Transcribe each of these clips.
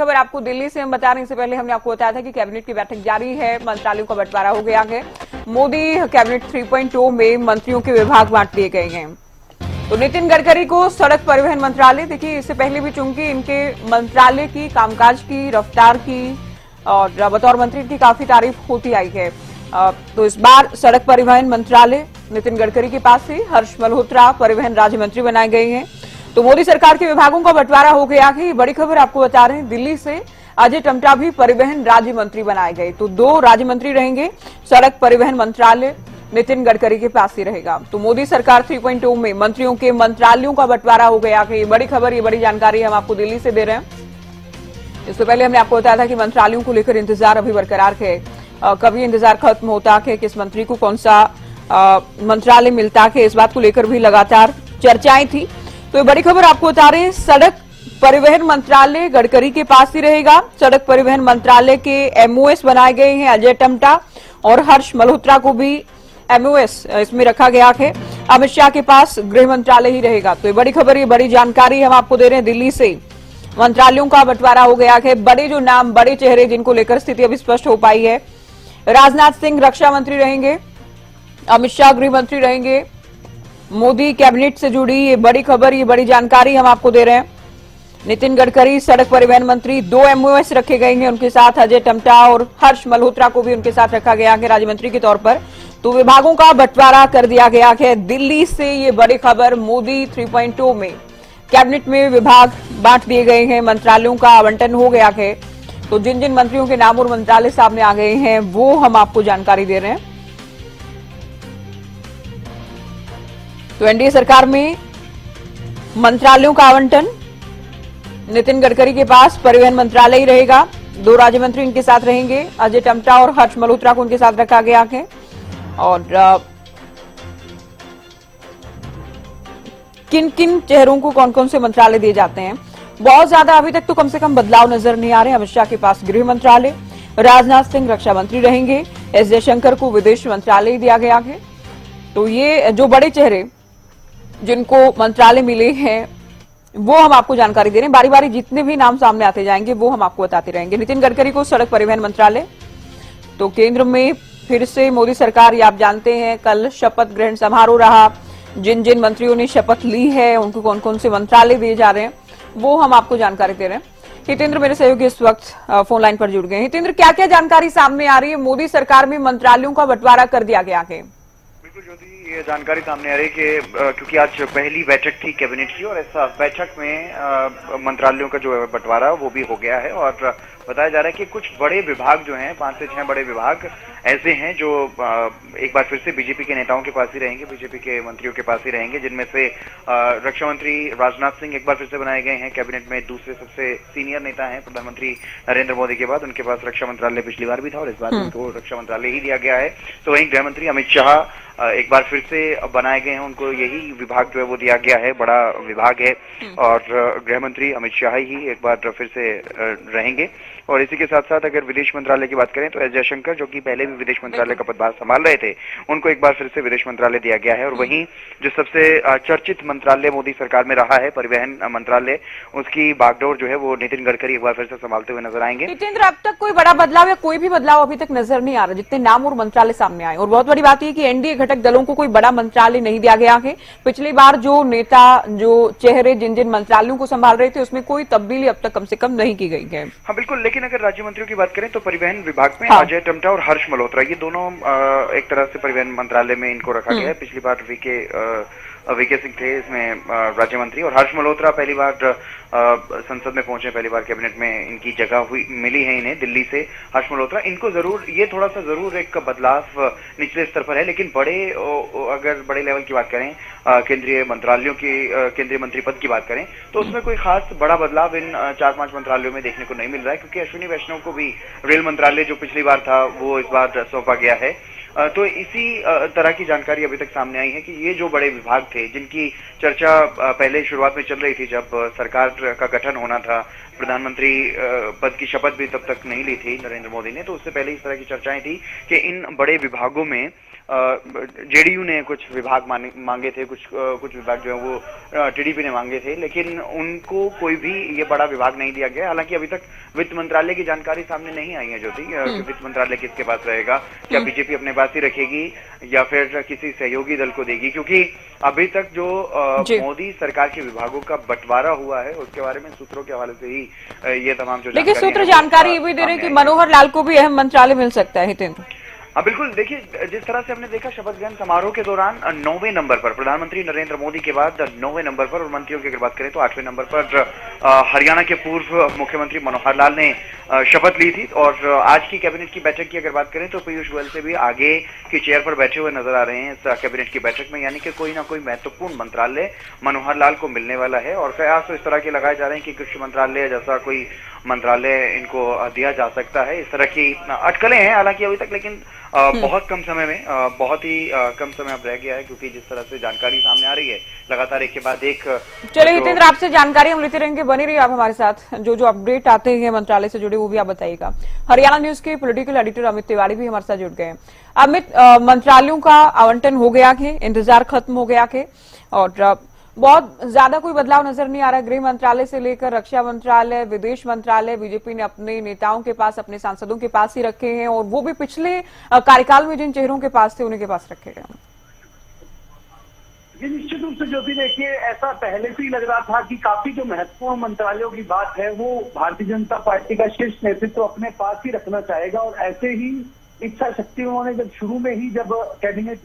खबर आपको दिल्ली से हम बता रहे हैं। इससे पहले हमने आपको बताया था कि कैबिनेट की बैठक जारी है, मंत्रालयों का बंटवारा हो गया है। मोदी कैबिनेट 3.0 में मंत्रियों के विभाग बांट दिए गए हैं। तो नितिन गडकरी को सड़क परिवहन मंत्रालय, देखिए इससे पहले भी चूंकि इनके मंत्रालय की कामकाज की रफ्तार की और बतौर मंत्री की काफी तारीफ होती आई है, तो इस बार सड़क परिवहन मंत्रालय नितिन गडकरी के पास से हर्ष मल्होत्रा परिवहन राज्य मंत्री बनाए गए हैं। तो मोदी सरकार के विभागों का बंटवारा हो गया है। ये बड़ी खबर आपको बता रहे हैं। दिल्ली से अजय टम्टा भी परिवहन राज्य मंत्री बनाए गए, तो 2 राज्य मंत्री रहेंगे। सड़क परिवहन मंत्रालय नितिन गडकरी के पास ही रहेगा। तो मोदी सरकार 3.0 में मंत्रियों के मंत्रालयों का बंटवारा हो गया है। ये बड़ी खबर, ये बड़ी जानकारी हम आपको दिल्ली से दे रहे हैं। इससे पहले हमने आपको बताया था कि मंत्रालयों को लेकर इंतजार अभी बरकरार है। कभी इंतजार खत्म होता है, किस मंत्री को कौन सा मंत्रालय मिलता है, इस बात को लेकर भी लगातार चर्चाएं थी। तो ये बड़ी खबर आपको बता रहे हैं। सड़क परिवहन मंत्रालय गडकरी के पास ही रहेगा। सड़क परिवहन मंत्रालय के एमओएस बनाए गए हैं अजय टम्टा और हर्ष मल्होत्रा को भी एमओएस इसमें रखा गया है। अमित शाह के पास गृह मंत्रालय ही रहेगा। तो ये बड़ी खबर, ये बड़ी जानकारी हम आपको दे रहे हैं। दिल्ली से मंत्रालयों का बंटवारा हो गया है। बड़े जो नाम, बड़े चेहरे जिनको लेकर स्थिति अभी स्पष्ट हो पाई है। राजनाथ सिंह रक्षा मंत्री रहेंगे, अमित शाह गृह मंत्री रहेंगे। मोदी कैबिनेट से जुड़ी ये बड़ी खबर, ये बड़ी जानकारी हम आपको दे रहे हैं। नितिन गडकरी सड़क परिवहन मंत्री, 2 एमओएस रखे गए हैं उनके साथ। अजय टम्टा और हर्ष मल्होत्रा को भी उनके साथ रखा गया है राज्य मंत्री के तौर पर। तो विभागों का बंटवारा कर दिया गया है। दिल्ली से ये बड़ी खबर, मोदी 3.0 में कैबिनेट में विभाग बांट दिए गए हैं, मंत्रालयों का आवंटन हो गया है। तो जिन जिन मंत्रियों के नाम और मंत्रालय सामने आ गए हैं वो हम आपको जानकारी दे रहे हैं। तो एनडीए सरकार में मंत्रालयों का आवंटन नितिन गडकरी के पास परिवहन मंत्रालय ही रहेगा। 2 राज्य मंत्री इनके साथ रहेंगे, अजय टम्टा और हर्ष मल्होत्रा को उनके साथ रखा गया है। और किन किन चेहरों को कौन कौन से मंत्रालय दिए जाते हैं, बहुत ज्यादा अभी तक तो कम से कम बदलाव नजर नहीं आ रहे। अमित शाह के पास गृह मंत्रालय, राजनाथ सिंह रक्षा मंत्री रहेंगे, एस जयशंकर को विदेश मंत्रालय दिया गया है। तो ये जो बड़े चेहरे जिनको मंत्रालय मिले हैं वो हम आपको जानकारी दे रहे हैं। बारी बारी जितने भी नाम सामने आते जाएंगे वो हम आपको बताते रहेंगे। नितिन गडकरी को सड़क परिवहन मंत्रालय, तो केंद्र में फिर से मोदी सरकार, ये आप जानते हैं। कल शपथ ग्रहण समारोह रहा, जिन जिन मंत्रियों ने शपथ ली है उनको कौन कौन से मंत्रालय दिए जा रहे हैं वो हम आपको जानकारी दे रहे हैं। हितेंद्र मेरे सहयोगी इस वक्त फोन लाइन पर जुड़ गए हैं। हितेंद्र, क्या क्या जानकारी सामने आ रही है? मोदी सरकार में मंत्रालयों का बंटवारा कर दिया गया है। बिल्कुल ज्योति, ये जानकारी सामने आ रही है कि क्योंकि आज पहली बैठक थी कैबिनेट की और इस बैठक में मंत्रालयों का जो बंटवारा वो भी हो गया है। और बताया जा रहा है कि कुछ बड़े विभाग जो हैं, 5 से 6 बड़े विभाग ऐसे हैं जो एक बार फिर से बीजेपी के नेताओं के पास ही रहेंगे, बीजेपी के मंत्रियों के पास ही रहेंगे। जिनमें से रक्षा मंत्री राजनाथ सिंह एक बार फिर से बनाए गए हैं कैबिनेट में, दूसरे सबसे सीनियर नेता हैं प्रधानमंत्री नरेंद्र मोदी के बाद। उनके पास रक्षा मंत्रालय पिछली बार भी था और इस बार उनको रक्षा मंत्रालय ही दिया गया है। तो वहीं गृह मंत्री अमित शाह एक बार फिर से बनाए गए हैं, उनको यही विभाग जो है वो दिया गया है, बड़ा विभाग है। और गृह मंत्री अमित शाह ही एक बार फिर से रहेंगे। और इसी के साथ साथ अगर विदेश मंत्रालय की बात करें तो एस जयशंकर, जो कि पहले भी विदेश मंत्रालय का पदभार संभाल रहे थे, उनको एक बार फिर से विदेश मंत्रालय दिया गया है। और वहीं जो सबसे चर्चित मंत्रालय मोदी सरकार में रहा है परिवहन मंत्रालय, उसकी बागडोर जो है वो नितिन गडकरी एक बार फिर से संभालते हुए नजर आएंगे। जितेंद्र, अब तक कोई बड़ा बदलाव या कोई भी बदलाव अभी तक नजर नहीं आ रहा, जितने नाम और मंत्रालय सामने आए। और बहुत बड़ी बात यह कि एनडीए घटक दलों को कोई बड़ा मंत्रालय नहीं दिया गया है। पिछली बार जो नेता, जो चेहरे जिन जिन मंत्रालयों को संभाल रहे थे उसमें कोई तब्दीली अब तक कम से कम नहीं की गई है। हाँ बिल्कुल, लेकिन अगर राज्य मंत्रियों की बात करें तो परिवहन विभाग में अजय टम्टा और हर्ष मल्होत्रा, ये दोनों एक तरह से परिवहन मंत्रालय में इनको रखा गया है। पिछली बार वीके सिंह थे इसमें राज्य मंत्री, और हर्ष मल्होत्रा पहली बार संसद में पहुंचे, पहली बार कैबिनेट में इनकी जगह मिली है इन्हें दिल्ली से। हर्ष मल्होत्रा, इनको जरूर ये थोड़ा सा जरूर एक बदलाव निचले स्तर पर है, लेकिन अगर बड़े लेवल की बात करें, केंद्रीय मंत्रालयों की, केंद्रीय मंत्री पद की बात करें तो उसमें कोई खास बड़ा बदलाव इन 4-5 मंत्रालयों में देखने को नहीं मिल रहा है। क्योंकि अश्विनी वैष्णव को भी रेल मंत्रालय जो पिछली बार था वो इस बार सौंपा गया है। तो इसी तरह की जानकारी अभी तक सामने आई है कि ये जो बड़े विभाग थे जिनकी चर्चा पहले शुरुआत में चल रही थी जब सरकार का गठन होना था प्रधानमंत्री पद की शपथ भी तब तक नहीं ली थी नरेंद्र मोदी ने, तो उससे पहले इस तरह की चर्चाएं थी कि इन बड़े विभागों में जेडीयू ने कुछ विभाग मांगे थे, कुछ विभाग जो है वो टीडीपी ने मांगे थे, लेकिन उनको कोई भी ये बड़ा विभाग नहीं दिया गया। हालांकि अभी तक वित्त मंत्रालय की जानकारी सामने नहीं आई है ज्योति, कि वित्त मंत्रालय किसके पास रहेगा, क्या बीजेपी अपने पास ही रखेगी या फिर किसी सहयोगी दल को देगी, क्योंकि अभी तक जो मोदी सरकार के विभागों का बंटवारा हुआ है उसके बारे में सूत्रों के हवाले से ही ये तमाम जो देखिए सूत्र जानकारी ये भी दे रहे हैं कि मनोहर लाल को भी अहम मंत्रालय मिल सकता है। हितेंद्र, हाँ बिल्कुल, देखिए जिस तरह से हमने देखा शपथ ग्रहण समारोह के दौरान 9वें नंबर पर प्रधानमंत्री नरेंद्र मोदी के बाद 9वें नंबर पर, और मंत्रियों की अगर बात करें तो 8वें नंबर पर हरियाणा के पूर्व मुख्यमंत्री मनोहर लाल ने शपथ ली थी। और आज की कैबिनेट की बैठक की अगर बात करें तो पीयूष गोयल से भी आगे की चेयर पर बैठे हुए नजर आ रहे हैं इस कैबिनेट की बैठक में, यानी कि कोई ना कोई महत्वपूर्ण मंत्रालय मनोहर लाल को मिलने वाला है। और कयास तो इस तरह के लगाए जा रहे हैं कि कृषि मंत्रालय जैसा कोई मंत्रालय इनको दिया जा सकता है, इस तरह की अटकलें हैं हालांकि अभी तक, लेकिन बहुत कम समय में, बहुत ही कम समय अब रह गया है, क्योंकि जिस तरह से जानकारी सामने आ रही है लगातार एक के बाद एक। चलिए हितेंद्र, आपसे जानकारी हम लेते रहेंगे, बनी रही आप हमारे साथ, जो अपडेट आते हैं मंत्रालय से जुड़े वो भी आप बताइएगा। हरियाणा न्यूज के पॉलिटिकल एडिटर अमित तिवारी भी हमारे साथ जुड़ गए हैं। अमित, मंत्रालयों का आवंटन हो गया है, इंतजार खत्म हो गया है और बहुत ज्यादा कोई बदलाव नजर नहीं आ रहा है। गृह मंत्रालय से लेकर रक्षा मंत्रालय, विदेश मंत्रालय बीजेपी ने अपने नेताओं के पास, अपने सांसदों के पास ही रखे हैं, और वो भी पिछले कार्यकाल में जिन चेहरों के पास थे उन्हीं के पास रखे गए हैं। ये निश्चित रूप से जो भी देखिए, ऐसा पहले से ही लग रहा था कि काफी जो महत्वपूर्ण मंत्रालयों की बात है वो भारतीय जनता पार्टी का शीर्ष नेतृत्व अपने पास ही रखना चाहेगा। और ऐसे ही इच्छा शक्ति उन्होंने जब शुरू में ही जब कैबिनेट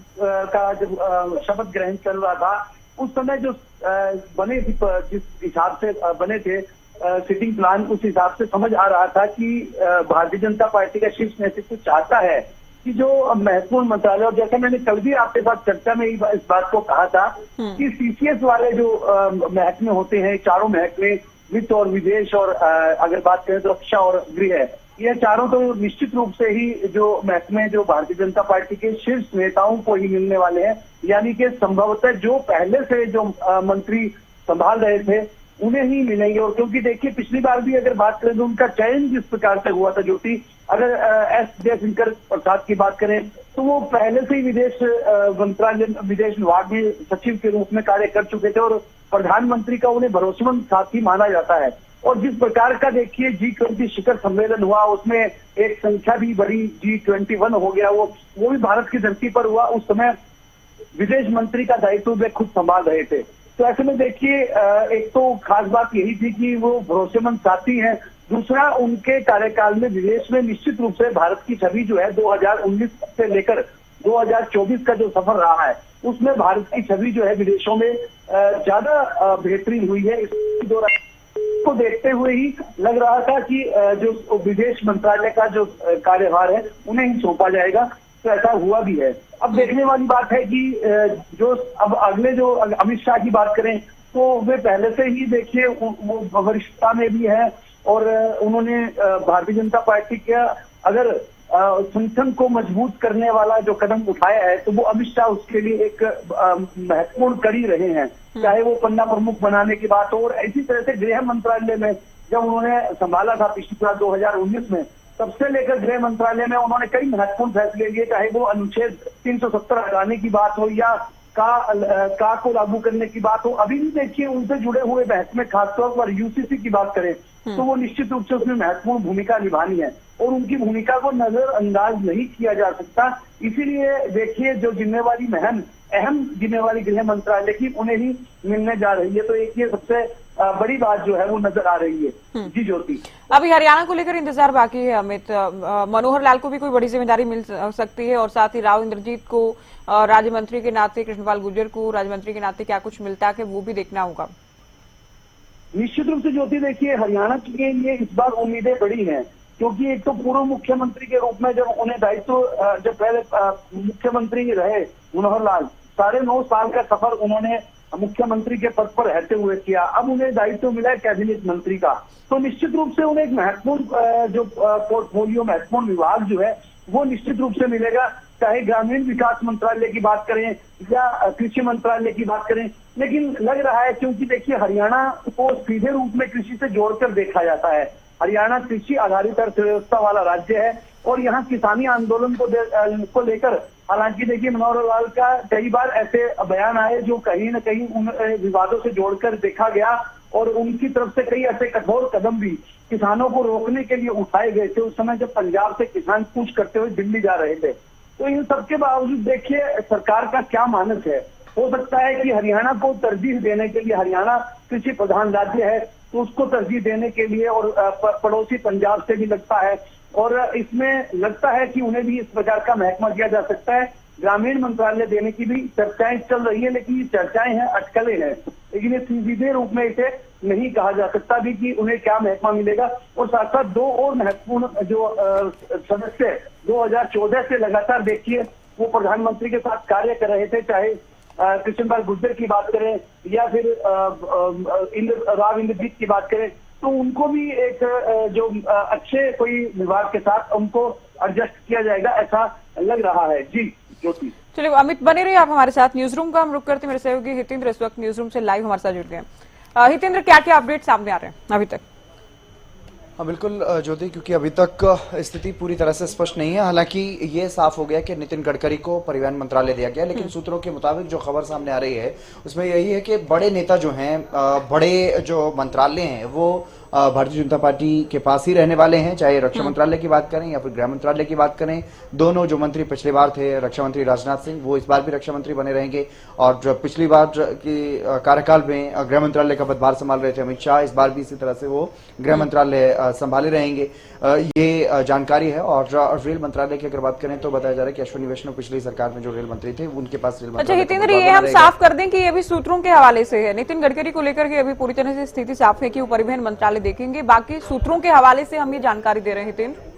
का जब शपथ ग्रहण चल रहा था उस समय जो बने थे, जिस हिसाब से बने थे सिटिंग प्लान, उस हिसाब से समझ आ रहा था कि भारतीय जनता पार्टी का शीर्ष नेतृत्व चाहता है कि जो महत्वपूर्ण मंत्रालय, और जैसे मैंने कल भी आपके साथ चर्चा में इस बात को कहा था कि सीसीएस वाले जो महकमे होते हैं, चारों महकमे, वित्त और विदेश और अगर बात करें तो रक्षा और गृह, ये चारों तो निश्चित रूप से ही जो महकमे जो भारतीय जनता पार्टी के शीर्ष नेताओं को ही मिलने वाले हैं, यानी कि संभवतः जो पहले से जो मंत्री संभाल रहे थे उन्हें ही मिलेंगे। और क्योंकि देखिए पिछली बार भी अगर बात करें तो उनका चयन जिस प्रकार से हुआ था ज्योति, अगर एस जयशंकर प्रसाद की बात करें तो वो पहले से ही विदेश मंत्रालय, विदेश विभाग में सचिव के रूप में कार्य कर चुके थे और प्रधानमंत्री का उन्हें भरोसेमंद साथी माना जाता है। और जिस प्रकार का देखिए G20 शिखर सम्मेलन हुआ उसमें एक संख्या भी बड़ी, G21 हो गया, वो भी भारत की धरती पर हुआ। उस समय विदेश मंत्री का दायित्व वे खुद संभाल रहे थे। तो ऐसे में देखिए एक तो खास बात यही थी कि वो भरोसेमंद साथी हैं, दूसरा उनके कार्यकाल में विदेश में निश्चित रूप से भारत की छवि जो है 2019 से लेकर 2024 का जो सफर रहा है उसमें भारत की छवि जो है विदेशों में ज्यादा बेहतरीन हुई है। इस दौरान को देखते हुए ही लग रहा था कि जो विदेश मंत्रालय का जो कार्यभार है उन्हें ही सौंपा जाएगा, तो ऐसा हुआ भी है। अब देखने वाली बात है कि जो अब अगले जो अमित शाह की बात करें तो वे पहले से ही देखिए वो वरिष्ठता में भी है और उन्होंने भारतीय जनता पार्टी का अगर संगठन को मजबूत करने वाला जो कदम उठाया है तो वो अमित शाह उसके लिए एक महत्वपूर्ण कड़ी रहे हैं, चाहे वो पन्ना प्रमुख बनाने की बात हो। और इसी तरह से गृह मंत्रालय में जब उन्होंने संभाला था पिछली बार 2019 में, तब से लेकर गृह मंत्रालय में उन्होंने कई महत्वपूर्ण फैसले लिए, चाहे वो अनुच्छेद 370 हटाने की बात हो या का को लागू करने की बात हो। अभी भी देखिए उनसे जुड़े हुए महकमे, खासतौर पर यूसीसी की बात करें तो वो निश्चित रूप से उसमें महत्वपूर्ण भूमिका निभानी है और उनकी भूमिका को नजरअंदाज नहीं किया जा सकता। इसीलिए देखिए जो जिम्मेवारी अहम जिम्मेवारी गृह मंत्रालय की उन्हें ही मिलने जा रही है, तो एक ये सबसे बड़ी बात जो है वो नजर आ रही है। जी ज्योति, अभी हरियाणा को लेकर इंतजार बाकी है अमित। मनोहर लाल को भी कोई बड़ी जिम्मेदारी मिल सकती है और साथ ही राव इंद्रजीत को राज्य मंत्री के नाते, कृष्णपाल गुर्जर को राज्य मंत्री के नाते क्या कुछ मिलता है वो भी देखना होगा। निश्चित रूप से ज्योति देखिए हरियाणा के लिए इस बार उम्मीदें बड़ी हैं, क्योंकि एक तो पूर्व मुख्यमंत्री के रूप में जब उन्हें दायित्व, जब पहले मुख्यमंत्री रहे मनोहर लाल, 9.5 साल का सफर उन्होंने मुख्यमंत्री के पद पर रहते हुए किया, अब उन्हें दायित्व मिला है कैबिनेट मंत्री का, तो निश्चित रूप से उन्हें एक महत्वपूर्ण जो पोर्टफोलियो, महत्वपूर्ण विभाग जो है वो निश्चित रूप से मिलेगा। चाहे ग्रामीण विकास मंत्रालय की बात करें या कृषि मंत्रालय की बात करें। लेकिन लग रहा है, क्योंकि देखिए हरियाणा को सीधे रूप में कृषि से जोड़कर देखा जाता है। हरियाणा कृषि आधारित अर्थव्यवस्था वाला राज्य है और यहाँ किसानी आंदोलन को लेकर हालांकि देखिए मनोहर लाल का कई बार ऐसे बयान आए जो कहीं न कहीं उन विवादों से जोड़कर देखा गया और उनकी तरफ से कई ऐसे कठोर कदम भी किसानों को रोकने के लिए उठाए गए थे उस समय जब पंजाब से किसान कूच करते हुए दिल्ली जा रहे थे। तो इन सबके बावजूद देखिए सरकार का क्या मानस है। हो सकता है कि हरियाणा को तरजीह देने के लिए, हरियाणा कृषि प्रधान राज्य है तो उसको तरजीह देने के लिए और पड़ोसी पंजाब से भी लगता है और इसमें लगता है कि उन्हें भी इस प्रकार का महकमा दिया जा सकता है। ग्रामीण मंत्रालय देने की भी चर्चाएं चल रही है, लेकिन ये चर्चाएं हैं, अटकलें हैं, लेकिन ये सीधे रूप में इसे नहीं कहा जा सकता भी कि उन्हें क्या महकमा मिलेगा। और साथ साथ दो और महत्वपूर्ण जो सदस्य 2014 से लगातार देखिए वो प्रधानमंत्री के साथ कार्य कर रहे थे, चाहे कृष्णपाल गुर्जर की बात करें या फिर राव इंद्रजीत की बात करें, तो उनको भी एक जो अच्छे कोई विभाग के साथ उनको एडजस्ट किया जाएगा ऐसा लग रहा है। जी ज्योति। चलिए अमित बने रहिए आप हमारे साथ। न्यूज रूम का हम रुक करते, मेरे सहयोगी हितेंद्र इस वक्त न्यूज रूम से लाइव हमारे साथ जुड़ गए। हितेंद्र, क्या क्या अपडेट सामने आ रहे हैं अभी तक? हाँ बिल्कुल ज्योति, क्योंकि अभी तक स्थिति पूरी तरह से स्पष्ट नहीं है। हालांकि ये साफ हो गया कि नितिन गडकरी को परिवहन मंत्रालय दिया गया, लेकिन सूत्रों के मुताबिक जो खबर सामने आ रही है उसमें यही है कि बड़े नेता जो हैं, बड़े जो मंत्रालय हैं वो भारतीय जनता पार्टी के पास ही रहने वाले हैं, चाहे रक्षा मंत्रालय की बात करें या फिर गृह मंत्रालय की बात करें। दोनों जो मंत्री पिछली बार थे, रक्षा मंत्री राजनाथ सिंह, वो इस बार भी रक्षा मंत्री बने रहेंगे और पिछली बार की कार्यकाल में गृह मंत्रालय का पदभार संभाल रहे थे अमित शाह, इस बार भी इसी तरह से वो गृह मंत्रालय संभाले रहेंगे। ये जानकारी है। और रेल मंत्रालय की अगर बात करें तो बताया जा रहा है कि अश्विनी वैष्णव पिछली सरकार में जो रेल मंत्री थे उनके पास रेल अच्छा हितेंद्र, ये हम साफ कर दें कि ये अभी सूत्रों के हवाले से है। नितिन गडकरी को लेकर के अभी पूरी तरह से स्थिति साफ है कि वो परिवहन मंत्रालय देखेंगे, बाकी सूत्रों के हवाले से हम ये जानकारी दे रहे हैं हितेंद्र।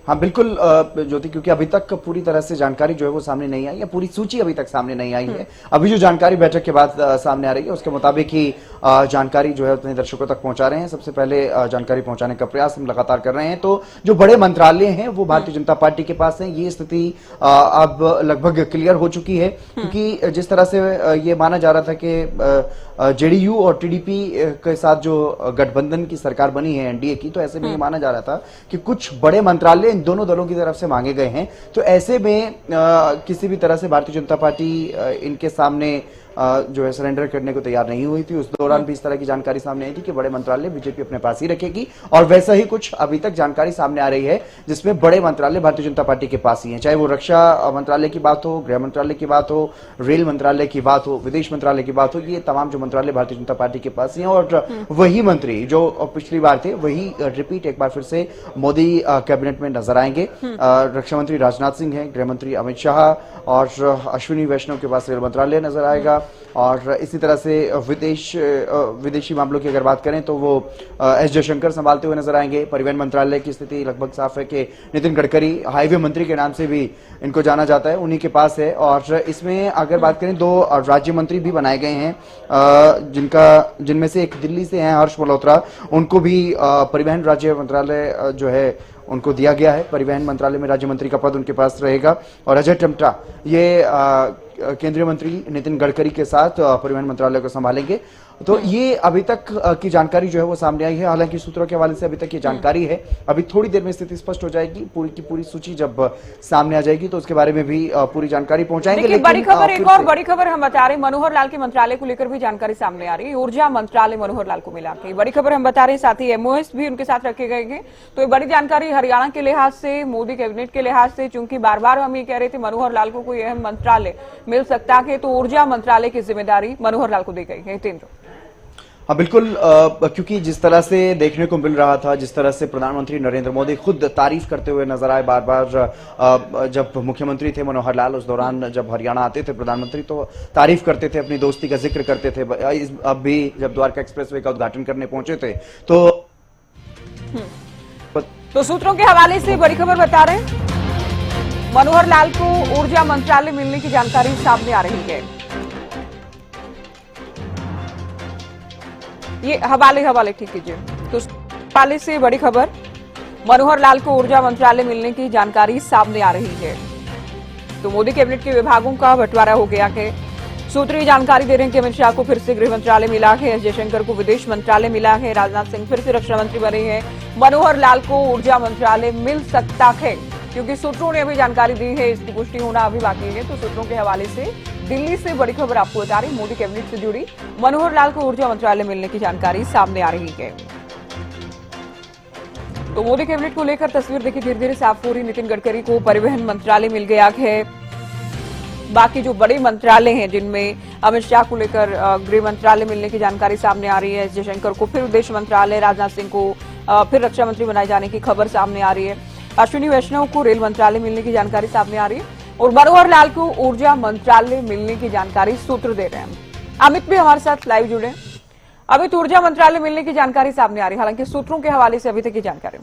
हाँ बिल्कुल ज्योति, क्योंकि अभी तक पूरी तरह से जानकारी जो है वो सामने नहीं आई है, पूरी सूची अभी तक सामने नहीं आई है। अभी जो जानकारी बैठक के बाद सामने आ रही है उसके मुताबिक ही जानकारी जो है अपने दर्शकों तक पहुंचा रहे हैं। सबसे पहले जानकारी पहुंचाने का प्रयास हम लगातार कर रहे हैं। तो जो बड़े मंत्रालय हैं वो भारतीय जनता पार्टी के पास हैं। ये स्थिति अब लगभग क्लियर हो चुकी है, क्योंकि जिस तरह से ये माना जा रहा था कि जेडीयू और टीडीपी के साथ जो गठबंधन की सरकार बनी है एनडीए की, तो ऐसे में ये माना जा रहा था कि कुछ बड़े मंत्रालय इन दोनों दलों की तरफ से मांगे गए हैं। तो ऐसे में किसी भी तरह से भारतीय जनता पार्टी इनके सामने जो है सरेंडर करने को तैयार नहीं हुई थी। उस दौरान भी इस तरह की जानकारी सामने आई थी कि बड़े मंत्रालय बीजेपी अपने पास ही रखेगी, और वैसा ही कुछ अभी तक जानकारी सामने आ रही है जिसमें बड़े मंत्रालय भारतीय जनता पार्टी के पास ही हैं, चाहे वो रक्षा मंत्रालय की बात हो, गृह मंत्रालय की बात हो, रेल मंत्रालय की बात हो, विदेश मंत्रालय की बात हो, ये तमाम जो मंत्रालय भारतीय जनता पार्टी के पास ही हैं। और वही मंत्री जो पिछली बार थे वही रिपीट एक बार फिर से मोदी कैबिनेट में नजर आएंगे। रक्षा मंत्री राजनाथ सिंह हैं, गृह मंत्री अमित शाह और अश्विनी वैष्णव के पास रेल मंत्रालय नजर आएगा। और इसी तरह से विदेशी मामलों की अगर बात करें तो वो एस जयशंकर संभालते हुए नजर आएंगे। परिवहन मंत्रालय की स्थिति लगभग साफ है कि नितिन गडकरी हाईवे मंत्री के नाम से भी इनको जाना जाता है, उन्हीं के पास है। और इसमें अगर बात करें दो राज्य मंत्री भी बनाए गए हैं, जिनमें से एक दिल्ली से हैं हर्ष मल्होत्रा, उनको भी परिवहन राज्य मंत्रालय जो है उनको दिया गया है। परिवहन मंत्रालय में राज्य मंत्री का पद उनके पास रहेगा। और अजय टम्टा ये केंद्रीय मंत्री नितिन गडकरी के साथ परिवहन मंत्रालय को संभालेंगे। तो ये अभी तक की जानकारी जो है वो सामने आई है। हालांकि सूत्रों के हवाले से अभी तक ये जानकारी है, अभी थोड़ी देर में स्थिति स्पष्ट हो जाएगी। पूरी की पूरी सूची जब सामने आ जाएगी तो उसके बारे में भी पूरी जानकारी पहुंचाएंगे। लेकिन बड़ी खबर, एक और बड़ी खबर हम बता रहे हैं, मनोहर लाल के मंत्रालय को लेकर भी जानकारी सामने आ रही है। ऊर्जा मंत्रालय मनोहर लाल को मिला के बड़ी खबर हम बता रहे हैं, साथ ही एमओएस भी उनके साथ रखे गए हैं। तो ये बड़ी जानकारी हरियाणा के लिहाज से, मोदी कैबिनेट के लिहाज से, चूंकि बार बार हम ये कह रहे थे मनोहर लाल को कोई अहम मंत्रालय मिल सकता है, तो ऊर्जा मंत्रालय की जिम्मेदारी मनोहर लाल को दी गई है। हितेंद्र, हाँ बिल्कुल, क्योंकि जिस तरह से देखने को मिल रहा था, जिस तरह से प्रधानमंत्री नरेंद्र मोदी खुद तारीफ करते हुए नजर आए बार बार, जब मुख्यमंत्री थे मनोहर लाल, उस दौरान जब हरियाणा आते थे प्रधानमंत्री तो तारीफ करते थे, अपनी दोस्ती का जिक्र करते थे। अब भी जब द्वारका एक्सप्रेसवे का उद्घाटन करने पहुंचे थे तो सूत्रों के हवाले से बड़ी खबर बता रहे हैं, मनोहर लाल को ऊर्जा मंत्रालय मिलने की जानकारी सामने आ रही है। ये हवाले ठीक कीजिए। तो हवाले से बड़ी खबर, मनोहर लाल को ऊर्जा मंत्रालय मिलने की जानकारी सामने आ रही है। तो मोदी कैबिनेट के विभागों का बंटवारा हो गया है। सूत्री जानकारी दे रहे हैं कि अमित शाह को फिर से गृह मंत्रालय मिला है, एस जयशंकर को विदेश मंत्रालय मिला है, राजनाथ सिंह फिर से रक्षा मंत्री बने हैं, मनोहर लाल को ऊर्जा मंत्रालय मिल सकता है, क्योंकि सूत्रों ने अभी जानकारी दी है, इसकी पुष्टि होना अभी बाकी है। तो सूत्रों के हवाले से दिल्ली से बड़ी खबर आपको बता रही, मोदी कैबिनेट से जुड़ी मनोहर लाल को ऊर्जा मंत्रालय मिलने की जानकारी सामने आ रही है। तो मोदी कैबिनेट को लेकर तस्वीर देखिए धीरे धीरे साफ हो रही। नितिन गडकरी को परिवहन मंत्रालय मिल गया है। बाकी जो बड़े मंत्रालय हैं जिनमें अमित शाह को लेकर गृह मंत्रालय मिलने की जानकारी सामने आ रही है, एस जयशंकर को फिर विदेश मंत्रालय, राजनाथ सिंह को फिर रक्षा मंत्री बनाए जाने की खबर सामने आ रही है, अश्विनी वैष्णव को रेल मंत्रालय मिलने की जानकारी सामने आ रही है और मनोहर लाल को ऊर्जा मंत्रालय मिलने की जानकारी सूत्र दे रहे हैं। अमित भी हमारे साथ लाइव जुड़े। अमित, ऊर्जा मंत्रालय मिलने की जानकारी सामने आ रही है, हालांकि सूत्रों के हवाले से अभी तक की जानकारी।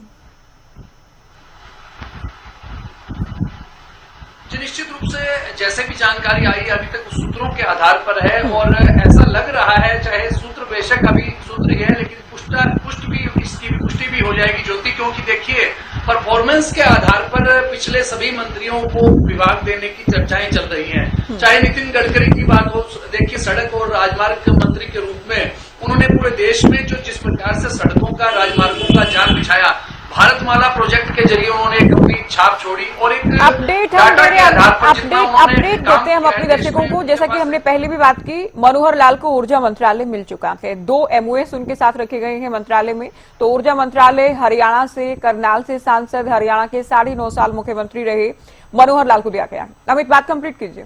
जी, निश्चित रूप से जैसे भी जानकारी आई है अभी तक उस सूत्रों के आधार पर है और ऐसा लग रहा है, चाहे सूत्र बेशक अभी सूत्र ही है, लेकिन इसकी पुष्टि भी हो जाएगी ज्योति, क्योंकि देखिए परफॉर्मेंस के आधार पर पिछले सभी मंत्रियों को विभाग देने की चर्चाएं चल रही हैं। चाहे नितिन गडकरी की बात हो, देखिए सड़क और राजमार्ग मंत्री के रूप में उन्होंने पूरे देश में जिस प्रकार से सड़कों का, राजमार्गों का जाल बिछाया, भारतमाला प्रोजेक्ट के जरिए उन्होंने एक अपनी छाप छोड़ी और एक अपडेट देते हैं हम अपने दर्शकों को। जैसा कि हमने पहले भी बात की, मनोहर लाल को ऊर्जा मंत्रालय मिल चुका है, 2 MOS उनके साथ रखे गए हैं मंत्रालय में। तो ऊर्जा मंत्रालय हरियाणा से, करनाल से सांसद, हरियाणा के 9.5 साल मुख्यमंत्री रहे मनोहर लाल को दिया गया। अमित, बात कंप्लीट कीजिए।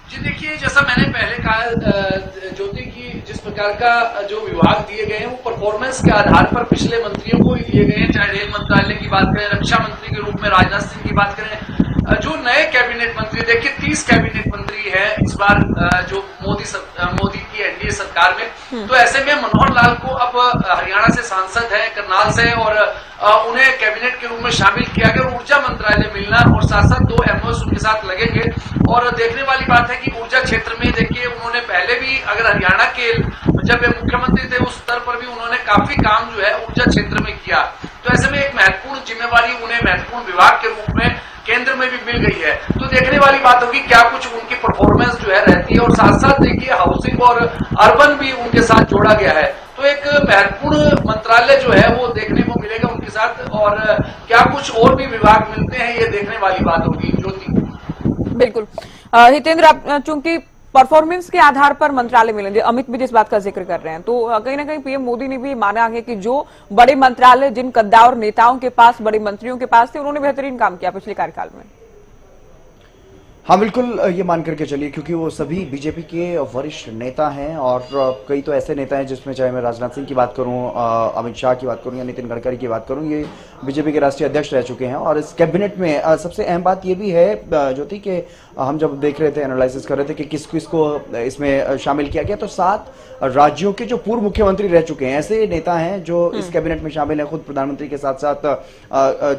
जी देखिए, जैसा मैंने पहले कहा ज्योति की, जिस प्रकार का जो विभाग दिए गए हैं वो परफॉर्मेंस के आधार पर पिछले मंत्रियों को ही दिए गए हैं। चाहे रेल मंत्रालय की बात करें, रक्षा मंत्री के रूप में राजनाथ सिंह की बात करें, जो नए कैबिनेट मंत्री, देखिए 30 कैबिनेट मंत्री है इस बार जो मोदी की एनडीए सरकार में। तो ऐसे में मनोहर लाल को अब हरियाणा से सांसद है, करनाल से, और उन्हें कैबिनेट के रूप में शामिल किया गया। ऊर्जा मंत्रालय मिलना और साथ साथ 2 MOS उनके साथ लगेंगे। और देखने वाली बात है कि ऊर्जा क्षेत्र में देखिए उन्होंने पहले भी, अगर हरियाणा के जब वे मुख्यमंत्री थे उस स्तर पर भी उन्होंने काफी काम जो है ऊर्जा क्षेत्र में किया। तो ऐसे में एक महत्वपूर्ण जिम्मेवारी उन्हें महत्वपूर्ण विभाग के रूप में केंद्र में भी मिल गई है। तो देखने वाली बात होगी क्या कुछ उनकी परफॉर्मेंस जो है रहती है। और साथ साथ देखिए हाउसिंग और अर्बन भी उनके साथ जोड़ा गया है। तो एक महत्वपूर्ण मंत्रालय जो है वो देखने को मिलेगा उनके साथ, और क्या कुछ और भी विभाग मिलते हैं ये देखने वाली बात होगी ज्योति। बिल्कुल हितेंद्र, चूंकि परफॉर्मेंस के आधार पर मंत्रालय मिलेंगे, अमित भी जिस बात का जिक्र कर रहे हैं, तो कहीं ना कहीं पीएम मोदी ने भी माना है कि जो बड़े मंत्रालय जिन कद्दावर नेताओं के पास, बड़े मंत्रियों के पास थे, उन्होंने बेहतरीन काम किया पिछले कार्यकाल में। हाँ बिल्कुल, ये मान करके चलिए, क्योंकि वो सभी बीजेपी के वरिष्ठ नेता हैं और कई तो ऐसे नेता हैं जिसमें चाहे मैं राजनाथ सिंह की बात करूं, अमित शाह की बात करूं या नितिन गडकरी की बात करूं, ये बीजेपी के राष्ट्रीय अध्यक्ष रह चुके हैं। और इस कैबिनेट में सबसे अहम बात ये भी है ज्योति कि हम जब देख रहे थे, एनालिसिस कर रहे थे कि किस किस को इसमें शामिल किया गया, तो 7 राज्यों के जो पूर्व मुख्यमंत्री रह चुके हैं ऐसे नेता हैं जो इस कैबिनेट में शामिल हैं। खुद प्रधानमंत्री के साथ साथ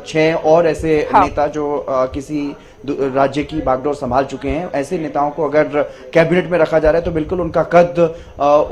6 और ऐसे नेता जो किसी राज्य की बागडोर संभाल चुके हैं। ऐसे नेताओं को अगर कैबिनेट में रखा जा रहा है तो बिल्कुल उनका कद,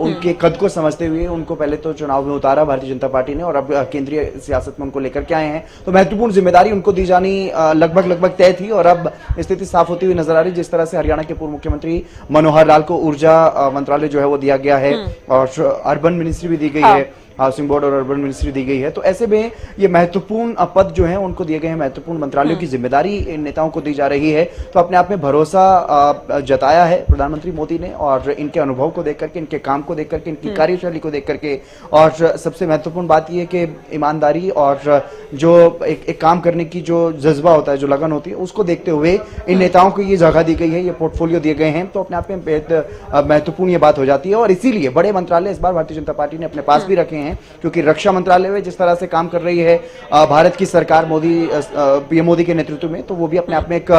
उनके कद को समझते हुए उनको पहले तो चुनाव में उतारा भारतीय जनता पार्टी ने, और अब केंद्रीय सियासत में उनको लेकर के आए हैं। तो महत्वपूर्ण जिम्मेदारी उनको दी जानी लगभग तय थी और अब स्थिति साफ होती हुई नजर आ रही। जिस तरह से हरियाणा के पूर्व मुख्यमंत्री मनोहर लाल को ऊर्जा मंत्रालय जो है वो दिया गया है और अर्बन मिनिस्ट्री भी दी गई है, हाउसिंग बोर्ड और अर्बन मिनिस्ट्री दी गई है। तो ऐसे में ये महत्वपूर्ण पद जो है उनको दिए गए हैं, महत्वपूर्ण मंत्रालयों की जिम्मेदारी इन नेताओं को दी जा रही है। तो अपने आप में भरोसा जताया है प्रधानमंत्री मोदी ने, और इनके अनुभव को देख करके, इनके काम को देख करके, इनकी कार्यशैली को देख करके, और सबसे महत्वपूर्ण बात यह कि ईमानदारी और जो एक काम करने की जो जज्बा होता है, जो लगन होती है, उसको देखते हुए इन नेताओं को ये जगह दी गई है, ये पोर्टफोलियो दिए गए हैं। तो अपने आप में महत्वपूर्ण ये बात हो जाती है और इसीलिए बड़े मंत्रालय इस बार भारतीय जनता पार्टी ने अपने पास भी रखे हैं, क्योंकि रक्षा मंत्रालय में जिस तरह से काम कर रही है भारत की सरकार, मोदी, पीएम मोदी के नेतृत्व में, तो वो भी अपने आप में एक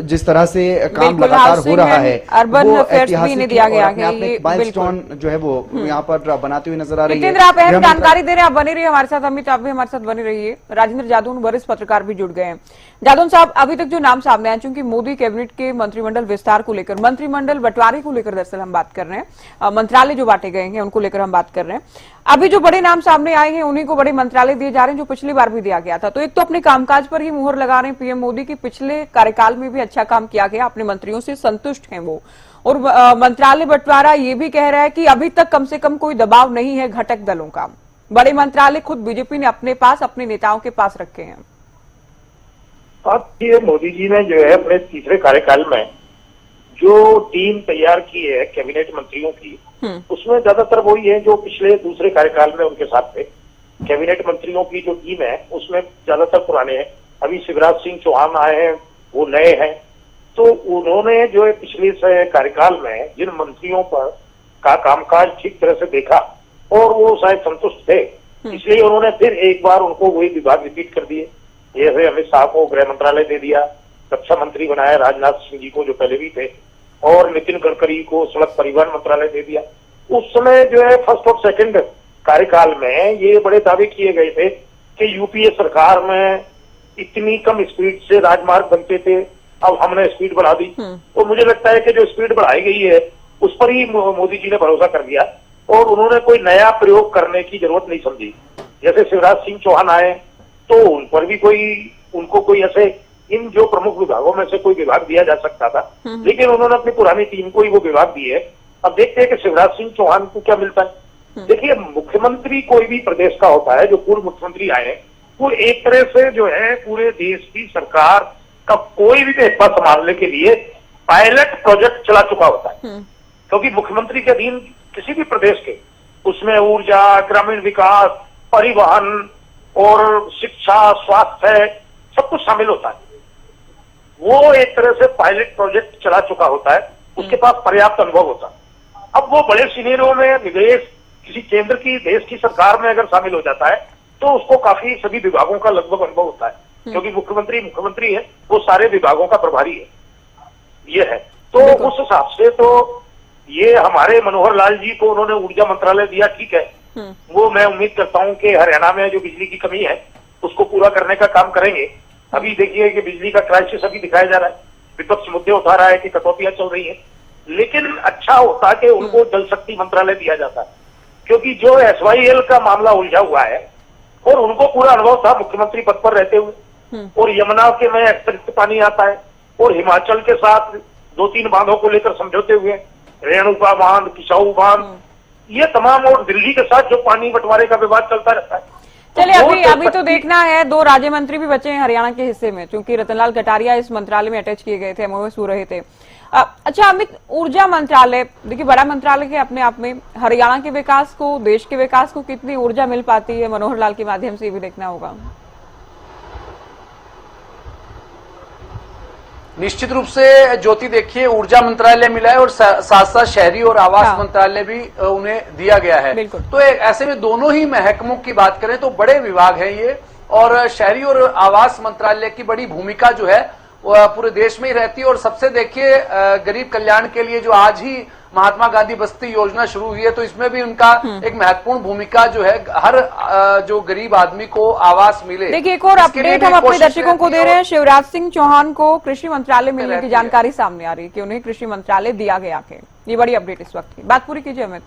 जिस तरह से काम बिल्कुल, लगातार हो हाउसिंग रहा एंड है अर्बन वो अफेयर्स भी ऐतिहासिक इन्हें है दिया और गया अपने है, आप में ये एक माइलस्टोन जो है वो यहाँ पर बनाती हुई नजर आ रही है। जितेंद्र, आप अहम गृह मंत्रालय- जानकारी दे रहे हैं, आप बने रहिए हमारे साथ। अमित, आप भी हमारे साथ बने रहिए। राजेंद्र जादौन वरिष्ठ पत्रकार भी जुड़ गए हैं। जादौन साहब, अभी तक जो नाम सामने आए, चूंकि मोदी कैबिनेट के मंत्रिमंडल विस्तार को लेकर, मंत्रिमंडल बंटवारे को लेकर दरअसल हम बात कर रहे हैं, मंत्रालय जो बांटे गए हैं उनको लेकर हम बात कर रहे हैं। अभी जो बड़े नाम सामने आए हैं उन्हीं को बड़े मंत्रालय दिए जा रहे हैं जो पिछली बार भी दिया गया था। तो एक तो अपने कामकाज पर ही मुहर लगा रहे हैं पीएम मोदी की, पिछले कार्यकाल में भी अच्छा काम किया गया, अपने मंत्रियों से संतुष्ट हैं वो, और मंत्रालय बंटवारा ये भी कह रहा है कि अभी तक कम से कम कोई दबाव नहीं है घटक दलों का। बड़े मंत्रालय खुद बीजेपी ने अपने पास, अपने नेताओं के पास रखे हैं। अब ये मोदी जी ने जो है अपने तीसरे कार्यकाल में जो टीम तैयार की है कैबिनेट मंत्रियों की, उसमें ज्यादातर वही है जो पिछले दूसरे कार्यकाल में उनके साथ थे। कैबिनेट मंत्रियों की जो टीम है उसमें ज्यादातर पुराने हैं। अभी शिवराज सिंह चौहान आए हैं, वो नए हैं। तो उन्होंने जो है पिछले कार्यकाल में जिन मंत्रियों पर का कामकाज ठीक तरह से देखा और वो शायद संतुष्ट थे, इसलिए उन्होंने फिर एक बार उनको वही विभाग रिपीट कर दिए। जैसे अमित शाह को गृह मंत्रालय दे दिया, रक्षा मंत्री बनाया राजनाथ सिंह जी को जो पहले भी थे, और नितिन गडकरी को सड़क परिवहन मंत्रालय दे दिया। उस समय जो है फर्स्ट और सेकंड कार्यकाल में ये बड़े दावे किए गए थे कि यूपीए सरकार में इतनी कम स्पीड से राजमार्ग बनते थे, अब हमने स्पीड बढ़ा दी। तो मुझे लगता है कि जो स्पीड बढ़ाई गई है उस पर ही मोदी जी ने भरोसा कर दिया और उन्होंने कोई नया प्रयोग करने की जरूरत नहीं समझी। जैसे शिवराज सिंह चौहान आए तो उन पर भी उनको कोई ऐसे इन जो प्रमुख विभागों में से कोई विभाग दिया जा सकता था, लेकिन उन्होंने अपनी पुरानी टीम को ही वो विभाग दिए। अब देखते हैं कि शिवराज सिंह चौहान को क्या मिलता है। देखिए, मुख्यमंत्री कोई भी प्रदेश का होता है, जो पूर्व मुख्यमंत्री आए वो एक तरह से जो है पूरे देश की सरकार का कोई भी हिस्सा संभालने के लिए पायलट प्रोजेक्ट चला चुका होता है। क्योंकि मुख्यमंत्री के अधीन किसी भी प्रदेश के उसमें ऊर्जा, ग्रामीण विकास, परिवहन और शिक्षा, स्वास्थ्य सब कुछ शामिल होता है। वो एक तरह से पायलट प्रोजेक्ट चला चुका होता है, उसके पास पर्याप्त अनुभव होता है। अब वो बड़े सीनियरों में निवेश किसी केंद्र की देश की सरकार में अगर शामिल हो जाता है तो उसको काफी सभी विभागों का लगभग अनुभव होता है, क्योंकि मुख्यमंत्री है, वो सारे विभागों का प्रभारी है, ये है। तो उस हिसाब से तो ये हमारे मनोहर लाल जी को उन्होंने ऊर्जा मंत्रालय दिया, ठीक है। वो मैं उम्मीद करता हूं कि हरियाणा में जो बिजली की कमी है उसको पूरा करने का काम करेंगे। अभी देखिए कि बिजली का क्राइसिस अभी दिखाया जा रहा है, विपक्ष मुद्दे उठा रहा है कि कटौतियां चल रही है, लेकिन अच्छा होता कि उनको जल शक्ति मंत्रालय दिया जाता है, क्योंकि जो SYL का मामला उलझा हुआ है और उनको पूरा अनुभव था मुख्यमंत्री पद पर रहते हुए, और यमुना के में अतिरिक्त पानी आता है और हिमाचल के साथ 2-3 बांधों को लेकर समझौते हुए, रेणुका बांध, किसाऊ बांध, ये तमाम, और दिल्ली के साथ जो पानी बंटवारे का विवाद चलता रहता है। चलिए, अभी तो देखना है, 2 राज्य मंत्री भी बचे हैं हरियाणा के हिस्से में, क्योंकि रतनलाल कटारिया इस मंत्रालय में अटैच किए गए थे, MOS हो रहे थे। अच्छा अमित, ऊर्जा मंत्रालय देखिए बड़ा मंत्रालय के अपने आप में, हरियाणा के विकास को, देश के विकास को कितनी ऊर्जा मिल पाती है मनोहर लाल के माध्यम से, ये भी देखना होगा। निश्चित रूप से ज्योति, देखिए ऊर्जा मंत्रालय मिला है और साथ साथ शहरी और आवास मंत्रालय भी उन्हें दिया गया है। तो ऐसे में दोनों ही महकमों की बात करें तो बड़े विभाग हैं ये, और शहरी और आवास मंत्रालय की बड़ी भूमिका जो है पूरे देश में ही रहती है। और सबसे देखिए गरीब कल्याण के लिए जो आज ही महात्मा गांधी बस्ती योजना शुरू हुई है, तो इसमें भी उनका एक महत्वपूर्ण भूमिका जो है, हर जो गरीब आदमी को आवास मिले। देखिए, एक और अपडेट हम अपने दर्शकों को दे रहे हैं। शिवराज सिंह चौहान को कृषि मंत्रालय मिलने की जानकारी सामने आ रही है कि उन्हें कृषि मंत्रालय दिया गया है। ये बड़ी अपडेट इस वक्त की। बात पूरी कीजिए अमित।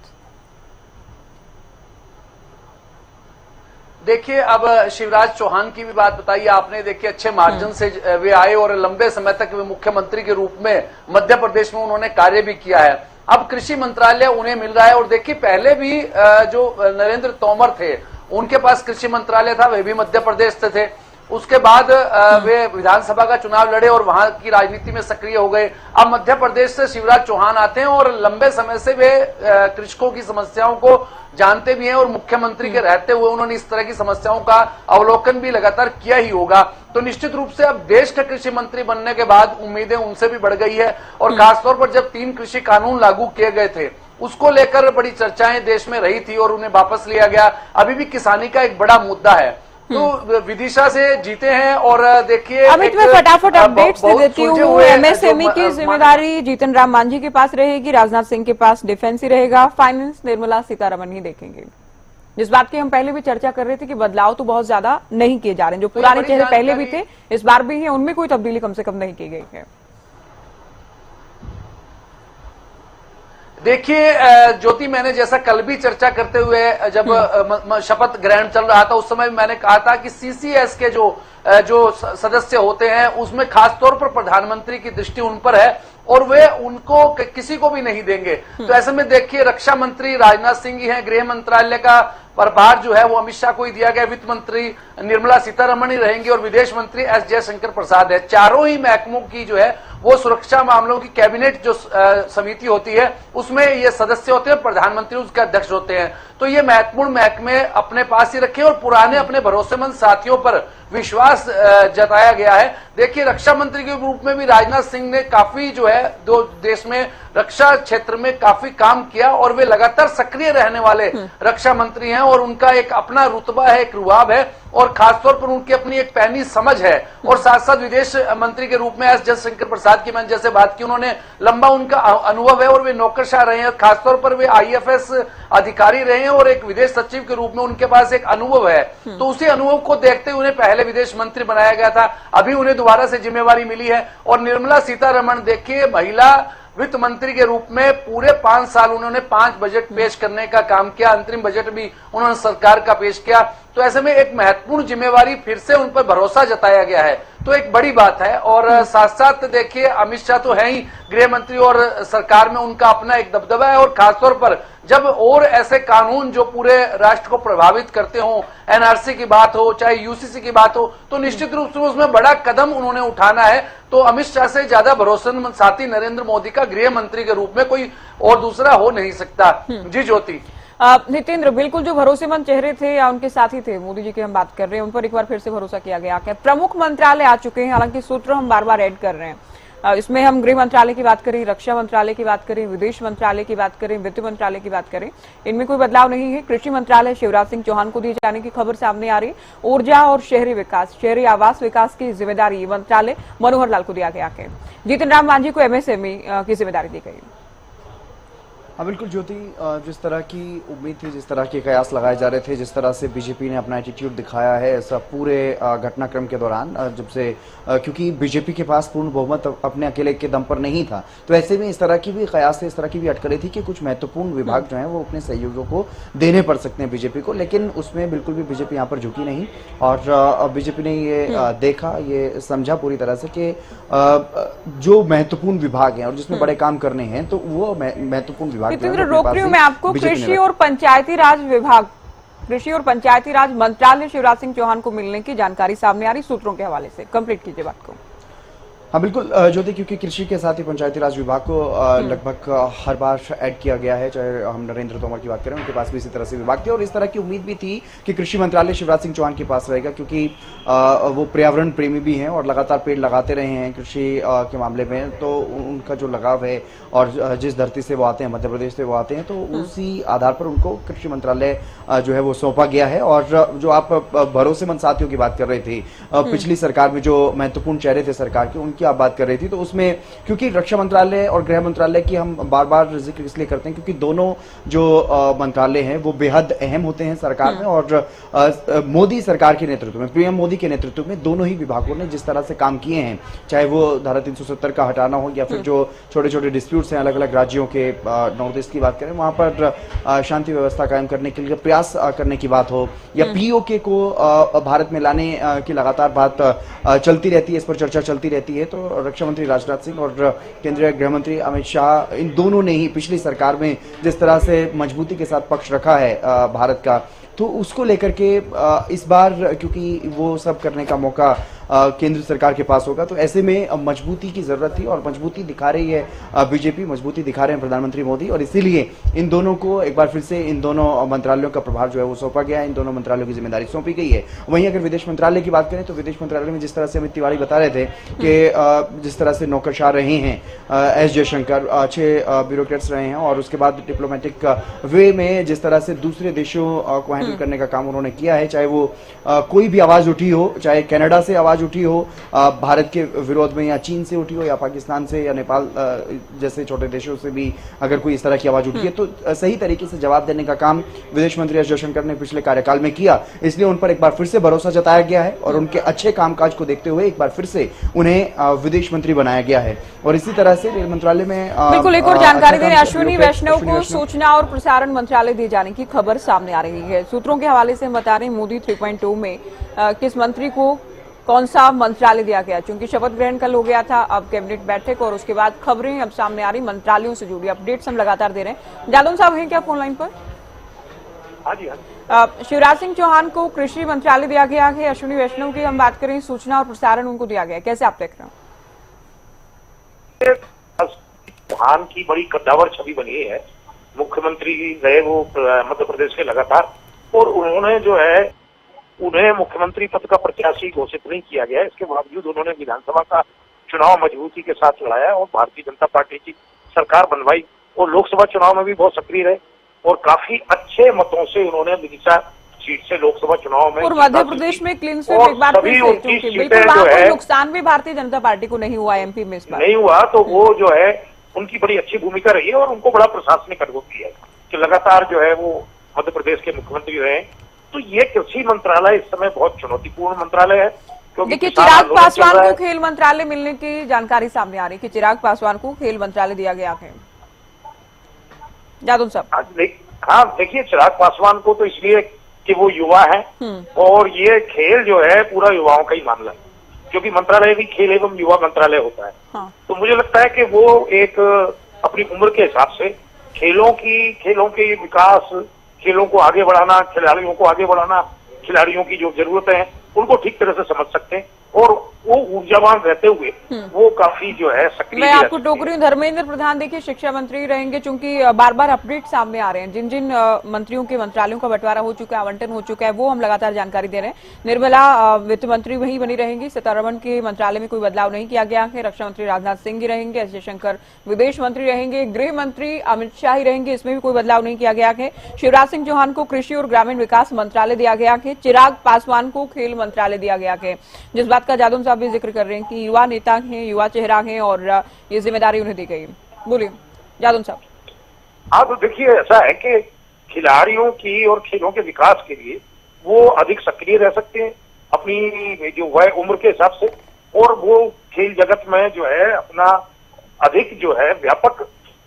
देखिए, अब शिवराज चौहान की भी बात बताइए आपने। देखिए, अच्छे मार्जिन से वे आए और लंबे समय तक वे मुख्यमंत्री के रूप में मध्य प्रदेश में उन्होंने कार्य भी किया है। अब कृषि मंत्रालय उन्हें मिल रहा है, और देखिए पहले भी जो नरेंद्र तोमर थे उनके पास कृषि मंत्रालय था, वे भी मध्य प्रदेश से थे। उसके बाद वे विधानसभा का चुनाव लड़े और वहां की राजनीति में सक्रिय हो गए। अब मध्य प्रदेश से शिवराज चौहान आते हैं और लंबे समय से वे कृषकों की समस्याओं को जानते भी हैं, और मुख्यमंत्री के रहते हुए उन्होंने इस तरह की समस्याओं का अवलोकन भी लगातार किया ही होगा। तो निश्चित रूप से अब देश का कृषि मंत्री बनने के बाद उम्मीदें उनसे भी बढ़ गई है, और खासतौर पर जब 3 कृषि कानून लागू किए गए थे उसको लेकर बड़ी चर्चाएं देश में रही थी और उन्हें वापस लिया गया। अभी भी किसानी का एक बड़ा मुद्दा है, तो विदिशा से जीते हैं। और देखिए अमित, मैं फटाफट अपडेट्स दे देती सुलझे हूँ। हुए एमएसएमई जो की जिम्मेदारी जीतन राम मांझी के पास रहेगी, राजनाथ सिंह के पास डिफेंस ही रहेगा, फाइनेंस निर्मला सीतारमण ही देखेंगे। जिस बात की हम पहले भी चर्चा कर रहे थे कि बदलाव तो बहुत ज्यादा नहीं किए जा रहे हैं, जो पुराने चेहरे पहले भी थे इस बार भी हैं, उनमें कोई तब्दीली कम से कम नहीं की गई है। देखिए ज्योति, मैंने जैसा कल भी चर्चा करते हुए जब शपथ ग्रहण चल रहा था उस समय मैंने कहा था कि सीसीएस के जो सदस्य होते हैं उसमें खासतौर पर प्रधानमंत्री की दृष्टि उन पर है और वे उनको किसी को भी नहीं देंगे। तो ऐसे में देखिए रक्षा मंत्री राजनाथ सिंह ही हैं, गृह मंत्रालय का प्रभार जो है वो अमित शाह को ही दिया गया, वित्त मंत्री निर्मला सीतारमण ही रहेंगी और विदेश मंत्री एस जयशंकर प्रसाद है। चारों ही महकमों की जो है वो सुरक्षा मामलों की कैबिनेट जो समिति होती है उसमें ये सदस्य होते हैं, प्रधानमंत्री उसके अध्यक्ष होते हैं। तो ये महत्वपूर्ण महकमे अपने पास ही रखे और पुराने अपने भरोसेमंद साथियों पर विश्वास जताया गया है। देखिए रक्षा मंत्री के रूप में भी राजनाथ सिंह ने काफी जो है दो देश में रक्षा क्षेत्र में काफी काम किया और वे लगातार सक्रिय रहने वाले रक्षा मंत्री हैं और उनका एक अपना रुतबा है, एक रुआब है और खासतौर पर उनकी अपनी एक पैनी समझ है। और साथ साथ विदेश मंत्री के रूप में एस जयशंकर प्रसाद की मैंने जैसे बात की, उन्होंने लंबा उनका अनुभव है और वे नौकरशाह रहे हैं, खासतौर पर वे आईएफएस अधिकारी रहे हैं और एक विदेश सचिव के रूप में उनके पास एक अनुभव है। तो उसी अनुभव को देखते हुए उन्हें पहले विदेश मंत्री बनाया गया था, अभी उन्हें दोबारा से जिम्मेवारी मिली है। और निर्मला सीतारमण देखिए महिला वित्त मंत्री के रूप में पूरे 5 साल उन्होंने 5 बजट पेश करने का काम किया, अंतरिम बजट भी उन्होंने सरकार का पेश किया। तो ऐसे में एक महत्वपूर्ण जिम्मेवारी फिर से उन पर भरोसा जताया गया है, तो एक बड़ी बात है। और साथ साथ देखिए अमित शाह तो है ही गृह मंत्री और सरकार में उनका अपना एक दबदबा है और खासतौर पर जब और ऐसे कानून जो पूरे राष्ट्र को प्रभावित करते हो, एनआरसी की बात हो चाहे यूसीसी की बात हो, तो निश्चित रूप से उसमें बड़ा कदम उन्होंने उठाना है। तो अमित शाह से ज्यादा भरोसेमंद साथी नरेंद्र मोदी का गृह मंत्री के रूप में कोई और दूसरा हो नहीं सकता। जी ज्योति। नितेंद्र, बिल्कुल जो भरोसेमंद चेहरे थे या उनके साथी थे, मोदी जी की हम बात कर रहे हैं, उन पर एक बार फिर से भरोसा किया गया है। प्रमुख मंत्रालय आ चुके हैं, हालांकि सूत्र हम बार बार ऐड कर रहे हैं। इसमें हम गृह मंत्रालय की बात करें, रक्षा मंत्रालय की बात करें, विदेश मंत्रालय की बात करें, वित्त मंत्रालय की बात करें, इनमें कोई बदलाव नहीं है। कृषि मंत्रालय शिवराज सिंह चौहान को दिए जाने की खबर सामने आ रही। ऊर्जा और शहरी विकास, शहरी आवास विकास की जिम्मेदारी मंत्रालय मनोहर लाल को दिया गया है। जीतन राम मांझी को एमएसएमई की जिम्मेदारी दी गई। हाँ बिल्कुल ज्योति, जिस तरह की उम्मीद थी, जिस तरह के कयास लगाए जा रहे थे, जिस तरह से बीजेपी ने अपना एटीट्यूड दिखाया है ऐसा पूरे घटनाक्रम के दौरान, जब से क्योंकि बीजेपी के पास पूर्ण बहुमत अपने अकेले के दम पर नहीं था, तो ऐसे में इस तरह की भी कयास थे, इस तरह की भी अटकलें थी कि कुछ महत्वपूर्ण विभाग जो हैं वो अपने सहयोगियों को देने पड़ सकते हैं बीजेपी को, लेकिन उसमें बिल्कुल भी बीजेपी यहाँ पर झुकी नहीं। और बीजेपी ने ये देखा, ये समझा पूरी तरह से कि जो महत्वपूर्ण विभाग हैं और जिसमें बड़े काम करने हैं तो वो महत्वपूर्ण विभाग नितेंद्र, रोक रही हूं मैं आपको। कृषि और पंचायती राज विभाग, कृषि और पंचायती राज मंत्रालय शिवराज सिंह चौहान को मिलने की जानकारी सामने आ रही सूत्रों के हवाले से। कंप्लीट कीजिए बात को। हाँ बिल्कुल ज्योति, क्योंकि कृषि के साथ ही पंचायती राज विभाग को लगभग हर बार ऐड किया गया है, चाहे हम नरेंद्र तोमर की बात करें, उनके पास भी इसी तरह से विभाग थे और इस तरह की उम्मीद भी थी कि कृषि मंत्रालय शिवराज सिंह चौहान के पास रहेगा, क्योंकि वो पर्यावरण प्रेमी भी हैं और लगातार पेड़ लगाते रहे हैं कृषि के मामले में, तो उनका जो लगाव है और जिस धरती से वो आते हैं, मध्य प्रदेश से वो आते हैं, तो उसी आधार पर उनको कृषि मंत्रालय जो है वो सौंपा गया है। और जो आप भरोसेमंद साथियों की बात कर रहे थे, पिछली सरकार में जो महत्वपूर्ण चेहरे थे सरकार के, उनकी आप बात कर रही थी, तो उसमें क्योंकि रक्षा मंत्रालय और गृह मंत्रालय की हम बार बार जिक्र इसलिए करते हैं क्योंकि दोनों जो मंत्रालय हैं वो बेहद अहम होते हैं सरकार में। और मोदी सरकार के नेतृत्व में, पीएम मोदी के नेतृत्व में दोनों ही विभागों ने जिस तरह से काम किए हैं, चाहे वो धारा 370 का हटाना हो या फिर जो छोटे छोटे डिस्प्यूट्स हैं अलग अलग राज्यों के, नॉर्थ ईस्ट की बात करें, वहां पर शांति व्यवस्था कायम करने के लिए प्रयास करने की बात हो, या पीओके को भारत में लाने की लगातार बात चलती रहती है, इस पर चर्चा चलती रहती है। तो रक्षा मंत्री राजनाथ सिंह और केंद्रीय गृह मंत्री अमित शाह, इन दोनों ने ही पिछली सरकार में जिस तरह से मजबूती के साथ पक्ष रखा है भारत का, तो उसको लेकर के इस बार क्योंकि वो सब करने का मौका केंद्र सरकार के पास होगा। तो ऐसे में मजबूती की जरूरत थी और मजबूती दिखा रही है बीजेपी, मजबूती दिखा रहे हैं प्रधानमंत्री मोदी, और इसीलिए इन दोनों को एक बार फिर से इन दोनों मंत्रालयों का प्रभार जो है वो सौंपा गया है, इन दोनों मंत्रालयों की जिम्मेदारी सौंपी गई है। वहीं अगर विदेश मंत्रालय की बात करें तो विदेश मंत्रालय में जिस तरह से अमित तिवारी बता रहे थे कि जिस तरह से नौकरशाह रहे हैं एस जयशंकर, अच्छे ब्यूरोक्रेट्स रहे हैं, और उसके बाद डिप्लोमेटिक वे में जिस तरह से दूसरे देशों को हैंडल करने का काम उन्होंने किया है, चाहे वो कोई भी आवाज उठी हो, चाहे कनाडा से आवाज उठी हो भारत के विरोध में, या चीन से उठी हो, या पाकिस्तान से, या नेपाल जैसे छोटे देशों से भी अगर कोई इस तरह की आवाज उठी है, तो सही तरीके से जवाब देने का काम विदेश मंत्री एस जयशंकर ने पिछले कार्यकाल में किया। इसलिए उन पर एक बार फिर से भरोसा जताया गया है और उनके अच्छे कामकाज को देखते हुए एक बार फिर से उन्हें विदेश मंत्री बनाया गया है। और इसी तरह से रेल मंत्रालय में बिल्कुल एक और जानकारी दें, अश्विनी वैष्णव को सूचना और प्रसारण मंत्रालय दिए जाने की खबर सामने आ रही है। सूत्रों के हवाले से हम बता रहे हैं मोदी 3.2 में किस मंत्री को कौन सा मंत्रालय दिया गया, क्योंकि शपथ ग्रहण कल हो गया था, अब कैबिनेट बैठक और उसके बाद खबरें अब सामने आ रही मंत्रालयों से जुड़ी अपडेट्स हम लगातार दे रहे हैं। जादव साहब हैं क्या फोन लाइन पर? हाँ जी। शिवराज सिंह चौहान को कृषि मंत्रालय दिया गया है, अश्विनी वैष्णव की हम बात करें सूचना और प्रसारण उनको दिया गया, कैसे आप देख रहे हो? चौहान की बड़ी कद्दावर छवि बनी है, मुख्यमंत्री रहे वो मध्य प्रदेश के लगातार, और उन्होंने जो है उन्हें मुख्यमंत्री पद का प्रत्याशी घोषित नहीं किया गया। इसके बावजूद उन्होंने विधानसभा का चुनाव मजबूती के साथ लड़ाया और भारतीय जनता पार्टी की सरकार बनवाई, और लोकसभा चुनाव में भी बहुत सक्रिय रहे और काफी अच्छे मतों से उन्होंने विदिशा सीट से लोकसभा चुनाव में, और मध्य प्रदेश में क्लीन स्वीप एक बार फिर से, बिल्कुल वहां कोई नुकसान भी भारतीय जनता पार्टी को नहीं हुआ, एमपी में इस बार नहीं हुआ, तो वो जो है उनकी बड़ी अच्छी भूमिका रही है और उनको बड़ा प्रशासनिक अनुभव भी है कि लगातार जो है वो मध्य प्रदेश के मुख्यमंत्री रहे। तो ये कृषि मंत्रालय इस समय बहुत चुनौतीपूर्ण मंत्रालय है, क्योंकि देखिए चिराग पासवान को खेल मंत्रालय मिलने की जानकारी सामने आ रही है कि चिराग पासवान को खेल मंत्रालय दिया गया है। जादव साहब हाँ देखिए, चिराग पासवान को तो इसलिए कि वो युवा है और ये खेल जो है पूरा युवाओं का ही मामला है, क्योंकि मंत्रालय भी खेल एवं युवा मंत्रालय होता है। हाँ। तो मुझे लगता है कि वो एक अपनी उम्र के हिसाब से खेलों के विकास, खेलों को आगे बढ़ाना, खिलाड़ियों को आगे बढ़ाना, खिलाड़ियों की जो जरूरतें हैं उनको ठीक तरह से समझ सकते हैं, और वो ऊर्जावान रहते हुए वो काफी जो है सक्रिय। मैं आपको टोक रही हूँ, धर्मेंद्र प्रधान देखिए शिक्षा मंत्री रहेंगे, चूंकि बार बार अपडेट सामने आ रहे हैं, जिन जिन मंत्रियों के मंत्रालयों का बंटवारा हो चुका है, आवंटन हो चुका है, वो हम लगातार जानकारी दे रहे हैं। निर्मला वित्त मंत्री वही बनी रहेंगी, सीतारमण के मंत्रालय में कोई बदलाव नहीं किया गया है, रक्षा मंत्री राजनाथ सिंह ही रहेंगे, एस जयशंकर विदेश मंत्री रहेंगे, गृह मंत्री अमित शाह ही रहेंगे, इसमें भी कोई बदलाव नहीं किया गया है। शिवराज सिंह चौहान को कृषि और ग्रामीण विकास मंत्रालय दिया गया है, चिराग पासवान को खेल मंत्रालय दिया गया है। जिस बात का जादव साहब भी जिक्र कर रहे हैं कि युवा नेता हैं, युवा चेहरा हैं और ये जिम्मेदारी उन्हें दी गई। बोलिए जादव साहब। हाँ तो देखिए, ऐसा है कि खिलाड़ियों की और खेलों के विकास के लिए वो अधिक सक्रिय रह सकते हैं अपनी जो वह उम्र के हिसाब से, और वो खेल जगत में जो है अपना अधिक जो है व्यापक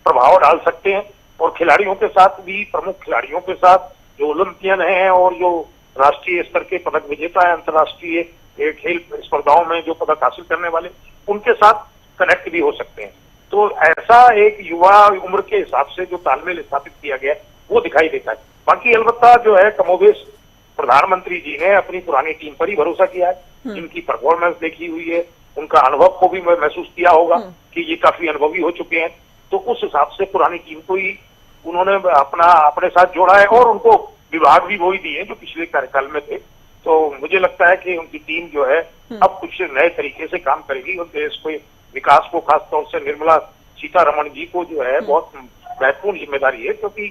प्रभाव डाल सकते हैं, और खिलाड़ियों के साथ भी, प्रमुख खिलाड़ियों के साथ जो ओलंपियन हैं और जो राष्ट्रीय स्तर के पदक विजेता है, अंतर्राष्ट्रीय खेल स्पर्धाओं में जो पदक हासिल करने वाले, उनके साथ कनेक्ट भी हो सकते हैं। तो ऐसा एक युवा उम्र के हिसाब से जो तालमेल स्थापित किया गया वो दिखाई देता है। बाकी अलबत्ता जो है कमोबेश प्रधानमंत्री जी ने अपनी पुरानी टीम पर ही भरोसा किया है, जिनकी परफॉर्मेंस देखी हुई है, उनका अनुभव को भी महसूस किया होगा कि ये काफी अनुभवी हो चुके हैं, तो उस हिसाब से पुरानी टीम को ही उन्होंने अपने साथ जोड़ा है, और उनको विभाग भी वही दिए जो पिछले कार्यकाल में थे। तो मुझे लगता है कि उनकी टीम जो है अब कुछ नए तरीके से काम करेगी, और देश के विकास को, खासतौर से निर्मला सीतारमण जी को जो है बहुत महत्वपूर्ण जिम्मेदारी है, क्योंकि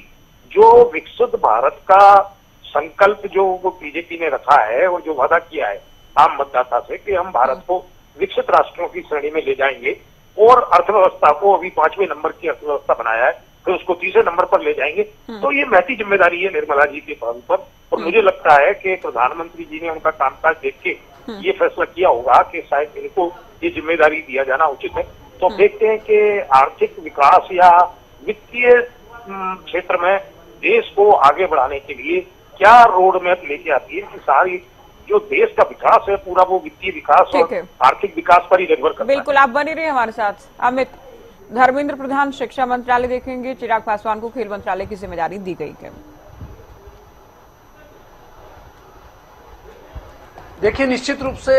जो विकसित भारत का संकल्प जो वो बीजेपी ने रखा है और जो वादा किया है आम मतदाता से कि हम भारत को विकसित राष्ट्रों की श्रेणी में ले जाएंगे, और अर्थव्यवस्था को अभी 5वें नंबर की अर्थव्यवस्था बनाया है, फिर उसको 3रे नंबर पर ले जाएंगे, तो ये महती जिम्मेदारी है निर्मला जी के पद पर। और मुझे लगता है कि प्रधानमंत्री जी ने उनका कामकाज देख के ये फैसला किया होगा कि शायद इनको ये जिम्मेदारी दिया जाना उचित है। तो देखते हैं कि आर्थिक विकास या वित्तीय क्षेत्र में देश को आगे बढ़ाने के लिए क्या रोड मैप लेके आती है, कि सारी जो देश का विकास है पूरा वो वित्तीय विकास और आर्थिक विकास पर ही निर्भर करता है। बिल्कुल, आप बने रहिए हमारे साथ। अमित, धर्मेंद्र प्रधान शिक्षा मंत्रालय देखेंगे, चिराग पासवान को खेल मंत्रालय की जिम्मेदारी दी गई है। देखिए, निश्चित रूप से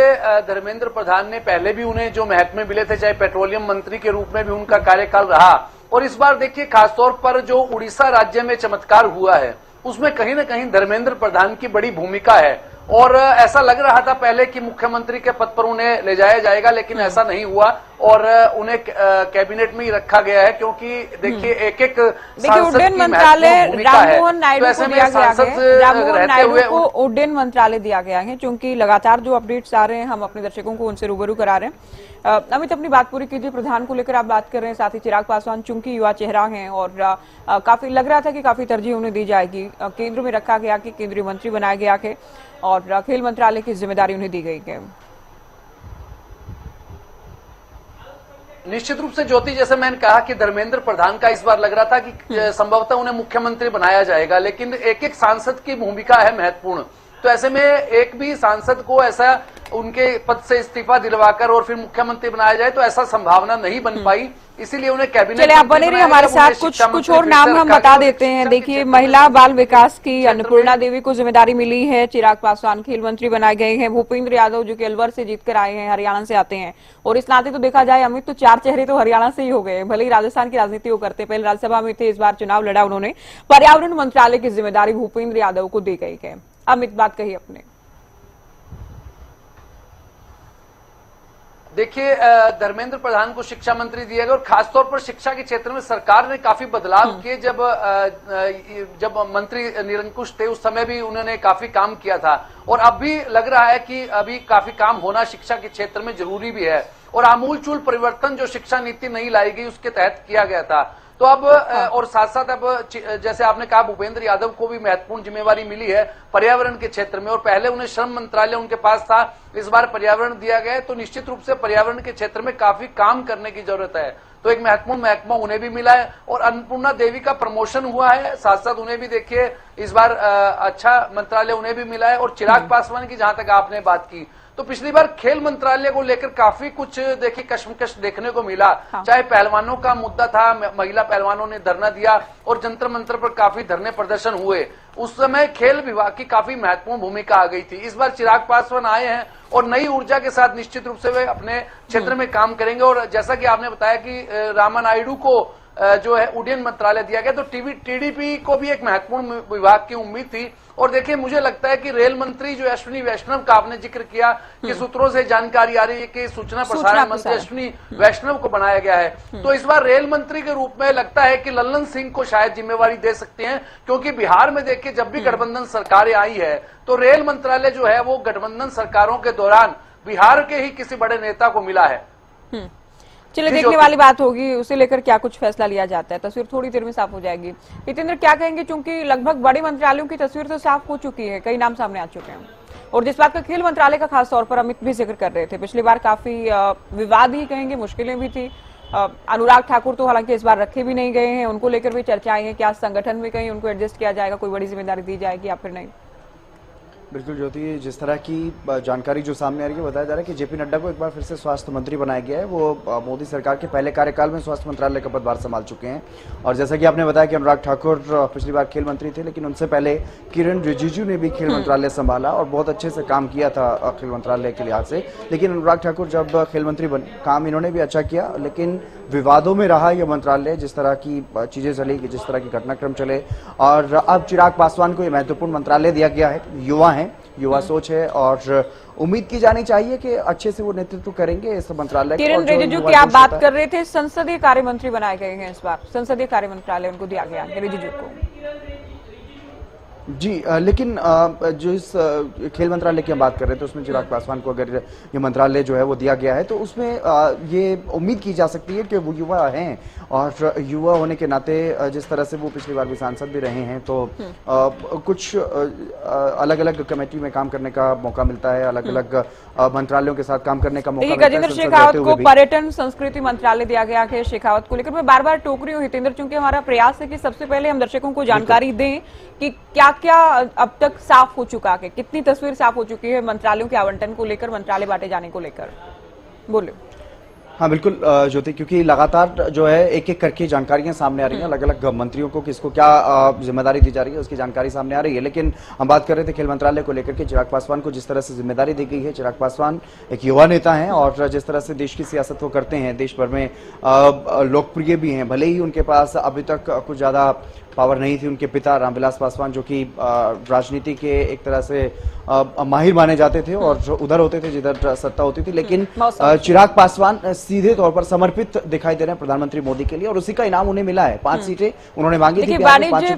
धर्मेंद्र प्रधान ने पहले भी उन्हें जो महकमे मिले थे, चाहे पेट्रोलियम मंत्री के रूप में भी उनका कार्यकाल रहा, और इस बार देखिए खासतौर पर जो उड़ीसा राज्य में चमत्कार हुआ है उसमें कहीं ना कहीं धर्मेंद्र प्रधान की बड़ी भूमिका है। और ऐसा लग रहा था पहले कि मुख्यमंत्री के पद पर उन्हें ले जाया जाएगा, लेकिन ऐसा नहीं हुआ और उन्हें कैबिनेट में ही रखा गया है, क्योंकि देखिए एक उड्डयन मंत्रालय राममोहन नायडू को दिया गया है। राममोहन नायडू को उड्डयन मंत्रालय दिया गया है, क्योंकि लगातार जो अपडेट्स आ रहे हैं हम अपने दर्शकों को उनसे रूबरू करा रहे हैं। अमित, अपनी बात पूरी कीजिए। प्रधान को लेकर आप बात कर रहे हैं, साथ ही चिराग पासवान चूंकि युवा चेहरा हैं और काफी लग रहा था कि काफी तरजीह उन्हें दी जाएगी, केंद्र में रखा गया कि केंद्रीय मंत्री बनाया गया है और खेल मंत्रालय की जिम्मेदारी उन्हें दी गई है। निश्चित रूप से ज्योति, जैसे मैंने कहा कि धर्मेंद्र प्रधान का इस बार लग रहा था कि संभवतः उन्हें मुख्यमंत्री बनाया जाएगा, लेकिन एक एक सांसद की भूमिका है महत्वपूर्ण। तो ऐसे में एक भी सांसद को ऐसा उनके पद से इस्तीफा दिलवाकर और फिर मुख्यमंत्री बनाया जाए तो ऐसा संभावना नहीं बन पाई, इसीलिए उन्हें कैबिनेट। चलिए, आप बने रहिए हमारे साथ। कुछ और नाम हम बता देते हैं। देखिए, महिला बाल विकास की अन्नपूर्णा देवी को जिम्मेदारी मिली है। चिराग पासवान खेल मंत्री बनाए गए हैं। भूपेंद्र यादव जो कि अलवर से जीतकर आए हैं, हरियाणा से आते हैं, और इस नाते तो देखा जाए अमित, तो 4 चेहरे तो हरियाणा से ही हो गए। भले ही राजस्थान की राजनीति वो करते, पहले राज्यसभा में थे, इस बार चुनाव लड़ा उन्होंने। पर्यावरण मंत्रालय की जिम्मेदारी भूपेंद्र यादव को दी गई है। अमित, बात कही अपने। देखिए, धर्मेंद्र प्रधान को शिक्षा मंत्री दिया गया और खासतौर पर शिक्षा के क्षेत्र में सरकार ने काफी बदलाव किए। जब मंत्री निरंकुश थे उस समय भी उन्होंने काफी काम किया था, और अब भी लग रहा है कि अभी काफी काम होना शिक्षा के क्षेत्र में जरूरी भी है। और आमूलचूल परिवर्तन जो शिक्षा नीति नहीं लाई गई उसके तहत किया गया था। तो अब और साथ साथ अब जैसे आपने कहा भूपेंद्र यादव को भी महत्वपूर्ण जिम्मेवारी मिली है पर्यावरण के क्षेत्र में, और पहले उन्हें श्रम मंत्रालय उनके पास था, इस बार पर्यावरण दिया गया है। तो निश्चित रूप से पर्यावरण के क्षेत्र में काफी काम करने की जरूरत है। तो एक महत्वपूर्ण महकमा उन्हें भी मिला है और अन्नपूर्णा देवी का प्रमोशन हुआ है, साथ साथ उन्हें भी देखिए इस बार अच्छा मंत्रालय उन्हें भी मिला है। और चिराग पासवान की जहां तक आपने बात की, तो पिछली बार खेल मंत्रालय को लेकर काफी कुछ देखिए कश्मकश देखने को मिला। हाँ। चाहे पहलवानों का मुद्दा था, महिला पहलवानों ने धरना दिया और जंतर मंतर पर काफी धरने प्रदर्शन हुए, उस समय खेल विभाग की काफी महत्वपूर्ण भूमिका आ गई थी। इस बार चिराग पासवान आए हैं और नई ऊर्जा के साथ निश्चित रूप से वे अपने क्षेत्र में काम करेंगे। और जैसा कि आपने बताया कि रामा नायडू को जो है उड्डयन मंत्रालय दिया गया, तो टीडीपी को भी एक महत्वपूर्ण विभाग की उम्मीद थी। और देखिए, मुझे लगता है कि रेल मंत्री जो अश्विनी वैष्णव का आपने जिक्र किया कि सूत्रों से जानकारी आ रही है कि सूचना प्रसारण मंत्री अश्विनी वैष्णव को बनाया गया है, तो इस बार रेल मंत्री के रूप में लगता है कि लल्लन सिंह को शायद जिम्मेवारी दे सकते हैं, क्योंकि बिहार में देखिए जब भी गठबंधन सरकारें आई है तो रेल मंत्रालय जो है वो गठबंधन सरकारों के दौरान बिहार के ही किसी बड़े नेता को मिला है। चलिए, देखने वाली बात होगी उसे लेकर क्या कुछ फैसला लिया जाता है। तस्वीर थोड़ी देर में साफ हो जाएगी। हितेंद्र, क्या कहेंगे, क्योंकि लगभग बड़े मंत्रालयों की तस्वीर तो साफ हो चुकी है, कई नाम सामने आ चुके हैं, और जिस बात का खेल मंत्रालय का खास तौर पर अमित भी जिक्र कर रहे थे, पिछली बार काफी विवाद ही कहेंगे, मुश्किलें भी थी। अनुराग ठाकुर तो हालांकि इस बार रखे भी नहीं गए हैं, उनको लेकर भी चर्चाएं हैं, क्या संगठन में कहीं उनको एडजस्ट किया जाएगा, कोई बड़ी जिम्मेदारी दी जाएगी या फिर नहीं? बिल्कुल ज्योति, जिस तरह की जानकारी जो सामने आ रही है, बताया जा रहा है कि जेपी नड्डा को एक बार फिर से स्वास्थ्य मंत्री बनाया गया है। वो मोदी सरकार के पहले कार्यकाल में स्वास्थ्य मंत्रालय का पदभार संभाल चुके हैं। और जैसा कि आपने बताया कि अनुराग ठाकुर पिछली बार खेल मंत्री थे, लेकिन उनसे पहले किरण रिजिजू ने भी खेल मंत्रालय संभाला और बहुत अच्छे से काम किया था खेल मंत्रालय के लिहाज से। लेकिन अनुराग ठाकुर जब खेल मंत्री काम इन्होंने भी अच्छा किया, लेकिन विवादों में रहा यह मंत्रालय, जिस तरह की चीजें चली, जिस तरह की घटनाक्रम चले। और अब चिराग पासवान को यह महत्वपूर्ण मंत्रालय दिया गया है। युवा है, युवा सोच है और उम्मीद की जानी चाहिए कि अच्छे से वो नेतृत्व करेंगे इस मंत्रालय का। किरण रिजिजू की आप बात कर रहे थे, संसदीय कार्य मंत्री बनाए गए हैं इस बार, संसदीय कार्य मंत्रालय उनको दिया गया है रिजिजू को। जी, लेकिन जो इस खेल मंत्रालय की हम बात कर रहे थे उसमें चिराग पासवान को अगर ये मंत्रालय जो है वो दिया गया है, तो उसमें ये उम्मीद की जा सकती है कि वो युवा हैं, और युवा होने के नाते जिस तरह से वो पिछली बार भी सांसद भी रहे हैं, तो कुछ अलग अलग कमेटी में काम करने का मौका मिलता है, अलग अलग मंत्रालयों के साथ काम करने का मौका मिलता है। गजेंद्र शेखावत को पर्यटन संस्कृति मंत्रालय दिया गया है। शेखावत को लेकर मैं बार बार टोक रही हूँ हितेंद्र, क्योंकि हमारा प्रयास है कि सबसे पहले हम दर्शकों को जानकारी दें कि क्या क्या अब तक साफ हो चुका है, कितनी तस्वीर साफ हो चुकी है मंत्रालयों के आवंटन को लेकर, मंत्रालय बांटे जाने को लेकर। बोलो। हाँ बिल्कुल ज्योति, क्योंकि लगातार जो है एक एक करके जानकारियां सामने आ रही हैं, अलग अलग मंत्रियों को किसको क्या जिम्मेदारी दी जा रही है उसकी जानकारी सामने आ रही है। लेकिन हम बात कर रहे थे खेल मंत्रालय को लेकर के, चिराग पासवान को जिस तरह से जिम्मेदारी दी गई है। चिराग पासवान एक युवा नेता हैं और जिस तरह से देश की सियासत वो करते हैं, देश भर में लोकप्रिय भी हैं। भले ही उनके पास अभी तक कुछ ज्यादा पावर नहीं थी, उनके पिता रामविलास पासवान जो कि राजनीति के एक तरह से माहिर माने जाते थे और जो उधर होते थे जिधर सत्ता होती थी, लेकिन चिराग पासवान सीधे तौर पर समर्पित दिखाई दे रहे हैं प्रधानमंत्री मोदी के लिए और उसी का इनाम उन्हें मिला है। 5 सीटें उन्होंने मांगी थी,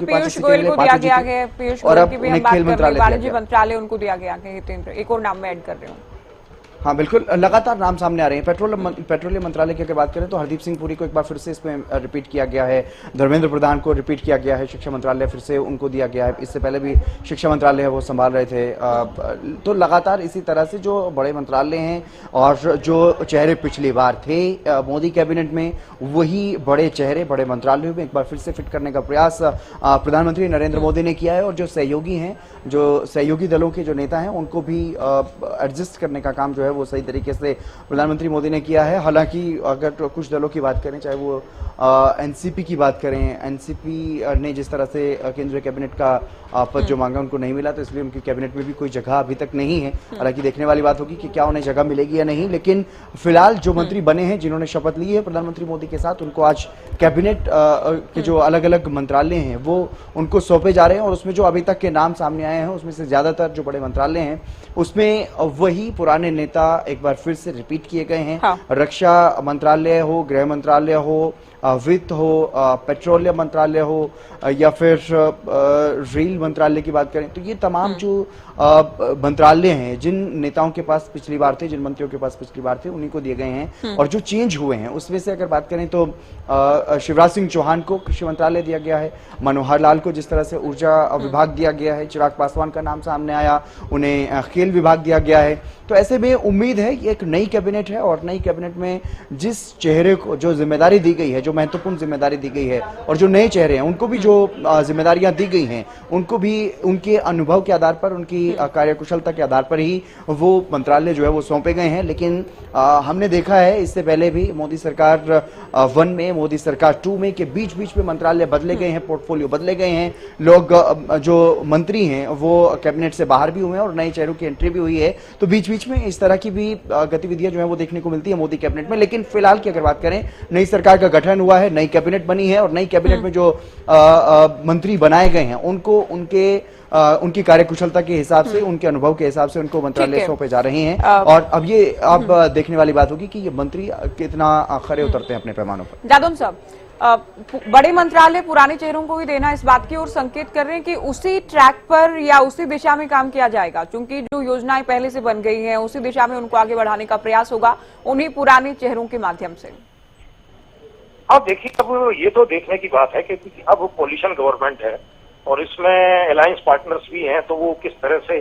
पीयूष गोयल को दिया गया है, पीयूष गोयल की भी हम बात कर रहे हैं, वाणिज्य मंत्रालय उनको दिया गया है। हितेंद्र, एक और नाम मैं ऐड कर रही हूँ। हाँ बिल्कुल, लगातार नाम सामने आ रहे हैं। पेट्रोलियम मंत्रालय की अगर बात करें तो हरदीप सिंह पुरी को एक बार फिर से इसमें रिपीट किया गया है, धर्मेंद्र प्रधान को रिपीट किया गया है, शिक्षा मंत्रालय फिर से उनको दिया गया है। इससे पहले भी शिक्षा मंत्रालय है वो संभाल रहे थे। तो लगातार इसी तरह से जो बड़े मंत्रालय हैं और जो चेहरे पिछली बार थे मोदी कैबिनेट में, वही बड़े चेहरे बड़े मंत्रालयों में एक बार फिर से फिट करने का प्रयास प्रधानमंत्री नरेंद्र मोदी ने किया है। और जो सहयोगी हैं, जो सहयोगी दलों के जो नेता हैं, उनको भी एडजस्ट करने का काम जो है वो सही तरीके से प्रधानमंत्री मोदी ने किया है। हालांकि अगर तो कुछ दलों की बात करें, चाहे वो एनसीपी की बात करें, एनसीपी ने जिस तरह से केंद्रीय कैबिनेट का पद जो मांगा उनको नहीं मिला, तो इसलिए उनकी कैबिनेट में भी कोई जगह अभी तक नहीं है। हालांकि देखने वाली बात होगी कि क्या उन्हें जगह मिलेगी या नहीं, लेकिन फिलहाल जो मंत्री बने हैं, जिन्होंने शपथ ली है प्रधानमंत्री मोदी के साथ, उनको आज कैबिनेट के जो अलग अलग मंत्रालय हैं वो उनको सौंपे जा रहे हैं। और उसमें जो अभी तक के नाम सामने आए हैं उसमें से ज्यादातर जो बड़े मंत्रालय हैं उसमें वही पुराने नेता एक बार फिर से रिपीट किए गए हैं। हाँ। रक्षा मंत्रालय हो, गृह मंत्रालय हो, वित्त हो, पेट्रोलियम मंत्रालय हो या फिर रेल मंत्रालय की बात करें, तो ये तमाम जो मंत्रालय हैं जिन नेताओं के पास पिछली बार थे, जिन मंत्रियों के पास पिछली बार थे, उन्हीं को दिए गए हैं। और जो चेंज हुए हैं उसमें से अगर बात करें तो शिवराज सिंह चौहान को कृषि मंत्रालय दिया गया है, मनोहर लाल को जिस तरह से ऊर्जा विभाग दिया गया है, चिराग पासवान का नाम सामने आया, उन्हें खेल विभाग दिया गया है। तो ऐसे में उम्मीद है कि एक नई कैबिनेट है और नई कैबिनेट में जिस चेहरे को जो जिम्मेदारी दी गई है, जो महत्वपूर्ण जिम्मेदारी दी गई है, और जो नए चेहरे हैं उनको भी जो जिम्मेदारियां दी गई हैं, उनको भी उनके अनुभव के आधार पर, उनकी कार्यकुशलता के आधार पर ही वो मंत्रालय जो है वो सौंपे गए हैं। लेकिन हमने देखा है इससे पहले भी मोदी सरकार 1 में, मोदी सरकार 2 में के बीच बीच में मंत्रालय बदले गए हैं, पोर्टफोलियो बदले गए हैं, लोग जो मंत्री हैं वो कैबिनेट से बाहर भी हुए हैं और नए चेहरों की एंट्री भी हुई है। तो बीच बीच में इस तरह की भी गतिविधियां जो है वो देखने को मिलती है मोदी कैबिनेट में। लेकिन फिलहाल की अगर बात करें, नई सरकार का गठन हुआ है, नई कैबिनेट बनी है और नई कैबिनेट में जो मंत्री बनाए गए हैं उनको उनकी कार्यकुशलता के हिसाब से, उनके अनुभव के हिसाब से उनको मंत्रालय सौंपे जा रहे हैं। और अब ये देखने वाली बात होगी कि ये मंत्री कितना खरे उतरते हैं अपने पैमानों पर। जादव साहब, बड़े मंत्रालय पुराने चेहरों को ही देना इस बात की ओर संकेत कर रहे हैं कि उसी ट्रैक पर या उसी दिशा में काम किया जाएगा, क्योंकि जो योजनाएं पहले से बन गई हैं उसी दिशा में उनको आगे बढ़ाने का प्रयास होगा उन्हीं पुराने चेहरों के माध्यम से। अब देखिए, अब ये तो देखने की बात है कि अब कोलिशन गवर्नमेंट है और इसमें अलायंस पार्टनर्स भी हैं, तो वो किस तरह से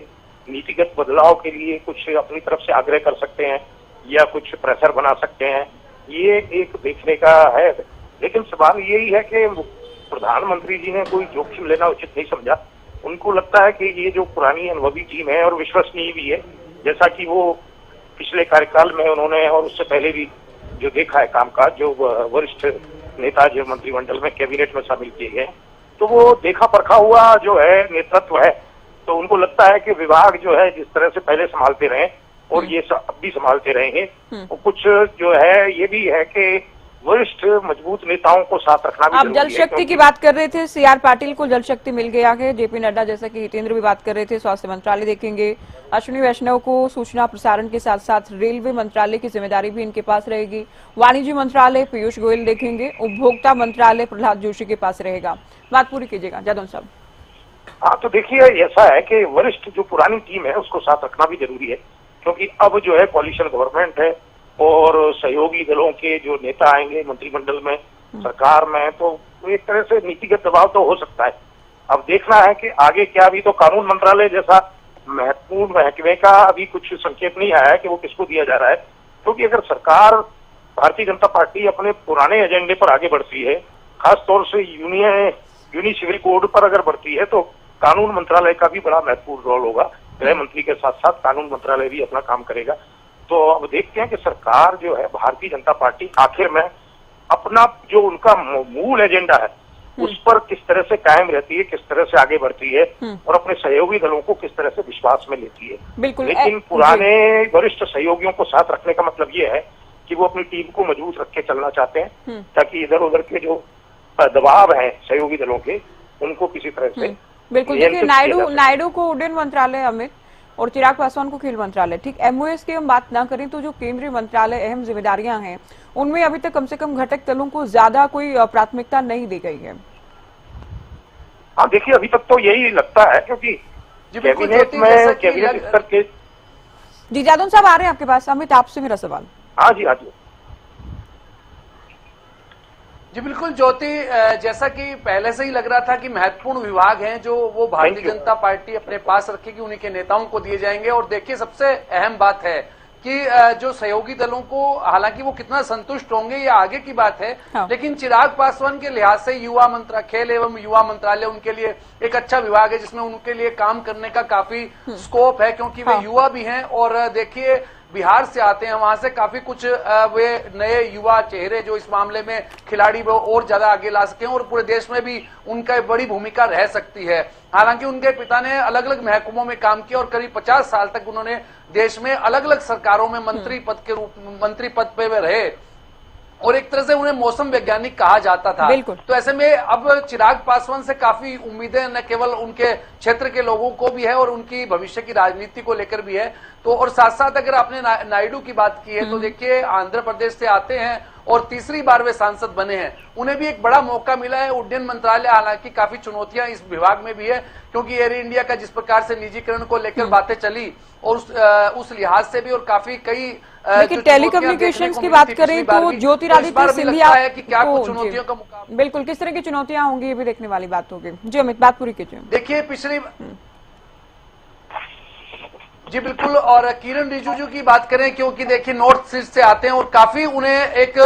नीतिगत बदलाव के लिए कुछ अपनी तरफ से आग्रह कर सकते हैं या कुछ प्रेशर बना सकते हैं, ये एक देखने का है। लेकिन सवाल यही है कि प्रधानमंत्री जी ने कोई जोखिम लेना उचित नहीं समझा। उनको लगता है कि ये जो पुरानी अनुभवी टीम है और विश्वसनीय भी है, जैसा कि वो पिछले कार्यकाल में उन्होंने और उससे पहले भी जो देखा है कामकाज, जो वरिष्ठ नेता जो मंत्रिमंडल में कैबिनेट में शामिल किए गए, तो वो देखा परखा हुआ जो है नेतृत्व है। तो उनको लगता है कि विभाग जो है जिस तरह से पहले संभालते रहे और ये अब भी संभालते रहेंगे, और कुछ जो है ये भी है कि वरिष्ठ मजबूत नेताओं को साथ रखना भी। आप जल शक्ति की बात कर रहे थे, सीआर पाटिल को जल शक्ति मिल गया है, जेपी नड्डा जैसा कि हितेंद्र भी बात कर रहे थे, स्वास्थ्य मंत्रालय देखेंगे, अश्विनी वैष्णव को सूचना प्रसारण के साथ साथ रेलवे मंत्रालय की जिम्मेदारी भी इनके पास रहेगी, वाणिज्य मंत्रालय पीयूष गोयल देखेंगे, उपभोक्ता मंत्रालय प्रहलाद जोशी के पास रहेगा। बात पूरी कीजिएगा जादव साहब। हाँ, तो देखिए ऐसा है कि वरिष्ठ जो पुरानी टीम है उसको साथ रखना भी जरूरी है, क्योंकि अब जो है कोलिशन गवर्नमेंट है और सहयोगी दलों के जो नेता आएंगे मंत्रिमंडल में, सरकार में, तो एक तरह से नीतिगत दबाव तो हो सकता है। अब देखना है कि आगे क्या। भी तो कानून मंत्रालय जैसा महत्वपूर्ण महकमे का अभी कुछ संकेत नहीं आया है कि वो किसको दिया जा रहा है, क्योंकि अगर सरकार भारतीय जनता पार्टी अपने पुराने एजेंडे पर आगे बढ़ती है, खासतौर से यूनि सिविल कोड पर अगर बढ़ती है, तो कानून मंत्रालय का भी बड़ा महत्वपूर्ण रोल होगा। गृह मंत्री के साथ साथ कानून मंत्रालय भी अपना काम करेगा। तो अब देखते हैं कि सरकार जो है भारतीय जनता पार्टी आखिर में अपना जो उनका मूल एजेंडा है उस पर किस तरह से कायम रहती है, किस तरह से आगे बढ़ती है और अपने सहयोगी दलों को किस तरह से विश्वास में लेती है। बिल्कुल। लेकिन पुराने वरिष्ठ सहयोगियों को साथ रखने का मतलब ये है कि वो अपनी टीम को मजबूत रख के चलना चाहते हैं ताकि इधर उधर के जो दबाव है सहयोगी दलों के उनको किसी तरह से बिल्कुल। देखिए नायडू को उड्डयन मंत्रालय अमित और चिराग पासवान को खेल मंत्रालय, ठीक। एमओएस की हम बात ना करें तो जो केंद्रीय मंत्रालय अहम जिम्मेदारियां हैं उनमें अभी तक कम से कम घटक दलों को ज्यादा कोई प्राथमिकता नहीं दी गई है। हाँ देखिए, अभी तक तो यही लगता है क्योंकि कैबिनेट स्तर के जी जादव साहब आ रहे हैं आपके पास। अमित आपसे मेरा सवाल। हाँ जी जी बिल्कुल ज्योति, जैसा कि पहले से ही लग रहा था कि महत्वपूर्ण विभाग हैं जो वो भारतीय जनता पार्टी अपने पास रखेगी, उन्हीं के नेताओं को दिए जाएंगे। और देखिए सबसे अहम बात है कि जो सहयोगी दलों को, हालांकि वो कितना संतुष्ट होंगे ये आगे की बात है, हाँ। लेकिन चिराग पासवान के लिहाज से खेल एवं युवा मंत्रालय उनके लिए एक अच्छा विभाग है जिसमें उनके लिए काम करने का काफी स्कोप है, क्योंकि वे युवा भी हैं। और देखिए बिहार से आते हैं, वहां से काफी कुछ वे नए युवा चेहरे जो इस मामले में खिलाड़ी वो और ज्यादा आगे ला सके और पूरे देश में भी उनका एक बड़ी भूमिका रह सकती है। हालांकि उनके पिता ने अलग अलग महकमों में काम किया और करीब 50 साल तक उन्होंने देश में अलग अलग सरकारों में मंत्री पद पे वे रहे और एक तरह से उन्हें मौसम वैज्ञानिक कहा जाता था। तो ऐसे में अब चिराग पासवान से काफी उम्मीदें न केवल उनके क्षेत्र के लोगों को भी है और उनकी भविष्य की राजनीति को लेकर भी है। तो और साथ साथ अगर आपने नायडू की बात की है तो देखिए आंध्र प्रदेश से आते हैं और तीसरी बार वे सांसद बने हैं, उन्हें भी एक बड़ा मौका मिला है। उड्डयन मंत्रालय, हालांकि काफी चुनौतियां इस विभाग में भी है क्योंकि एयर इंडिया का जिस प्रकार से निजीकरण को लेकर बातें चली और उस लिहाज से भी और काफी कई लेकिन टेलीकम्युनिकेशंस की बात करें तो ज्योतिरादित्य सिंधिया है कि क्या कुछ चुनौतियों का मुकाबला, बिल्कुल किस तरह की चुनौतियां होंगी ये भी देखने वाली बात होगी। जी अमित बात पूरी कीजिए। देखिए पिछली जी बिल्कुल, और किरण रिजिजू की बात करें क्योंकि देखिए नॉर्थ ईस्ट से आते हैं और काफी उन्हें एक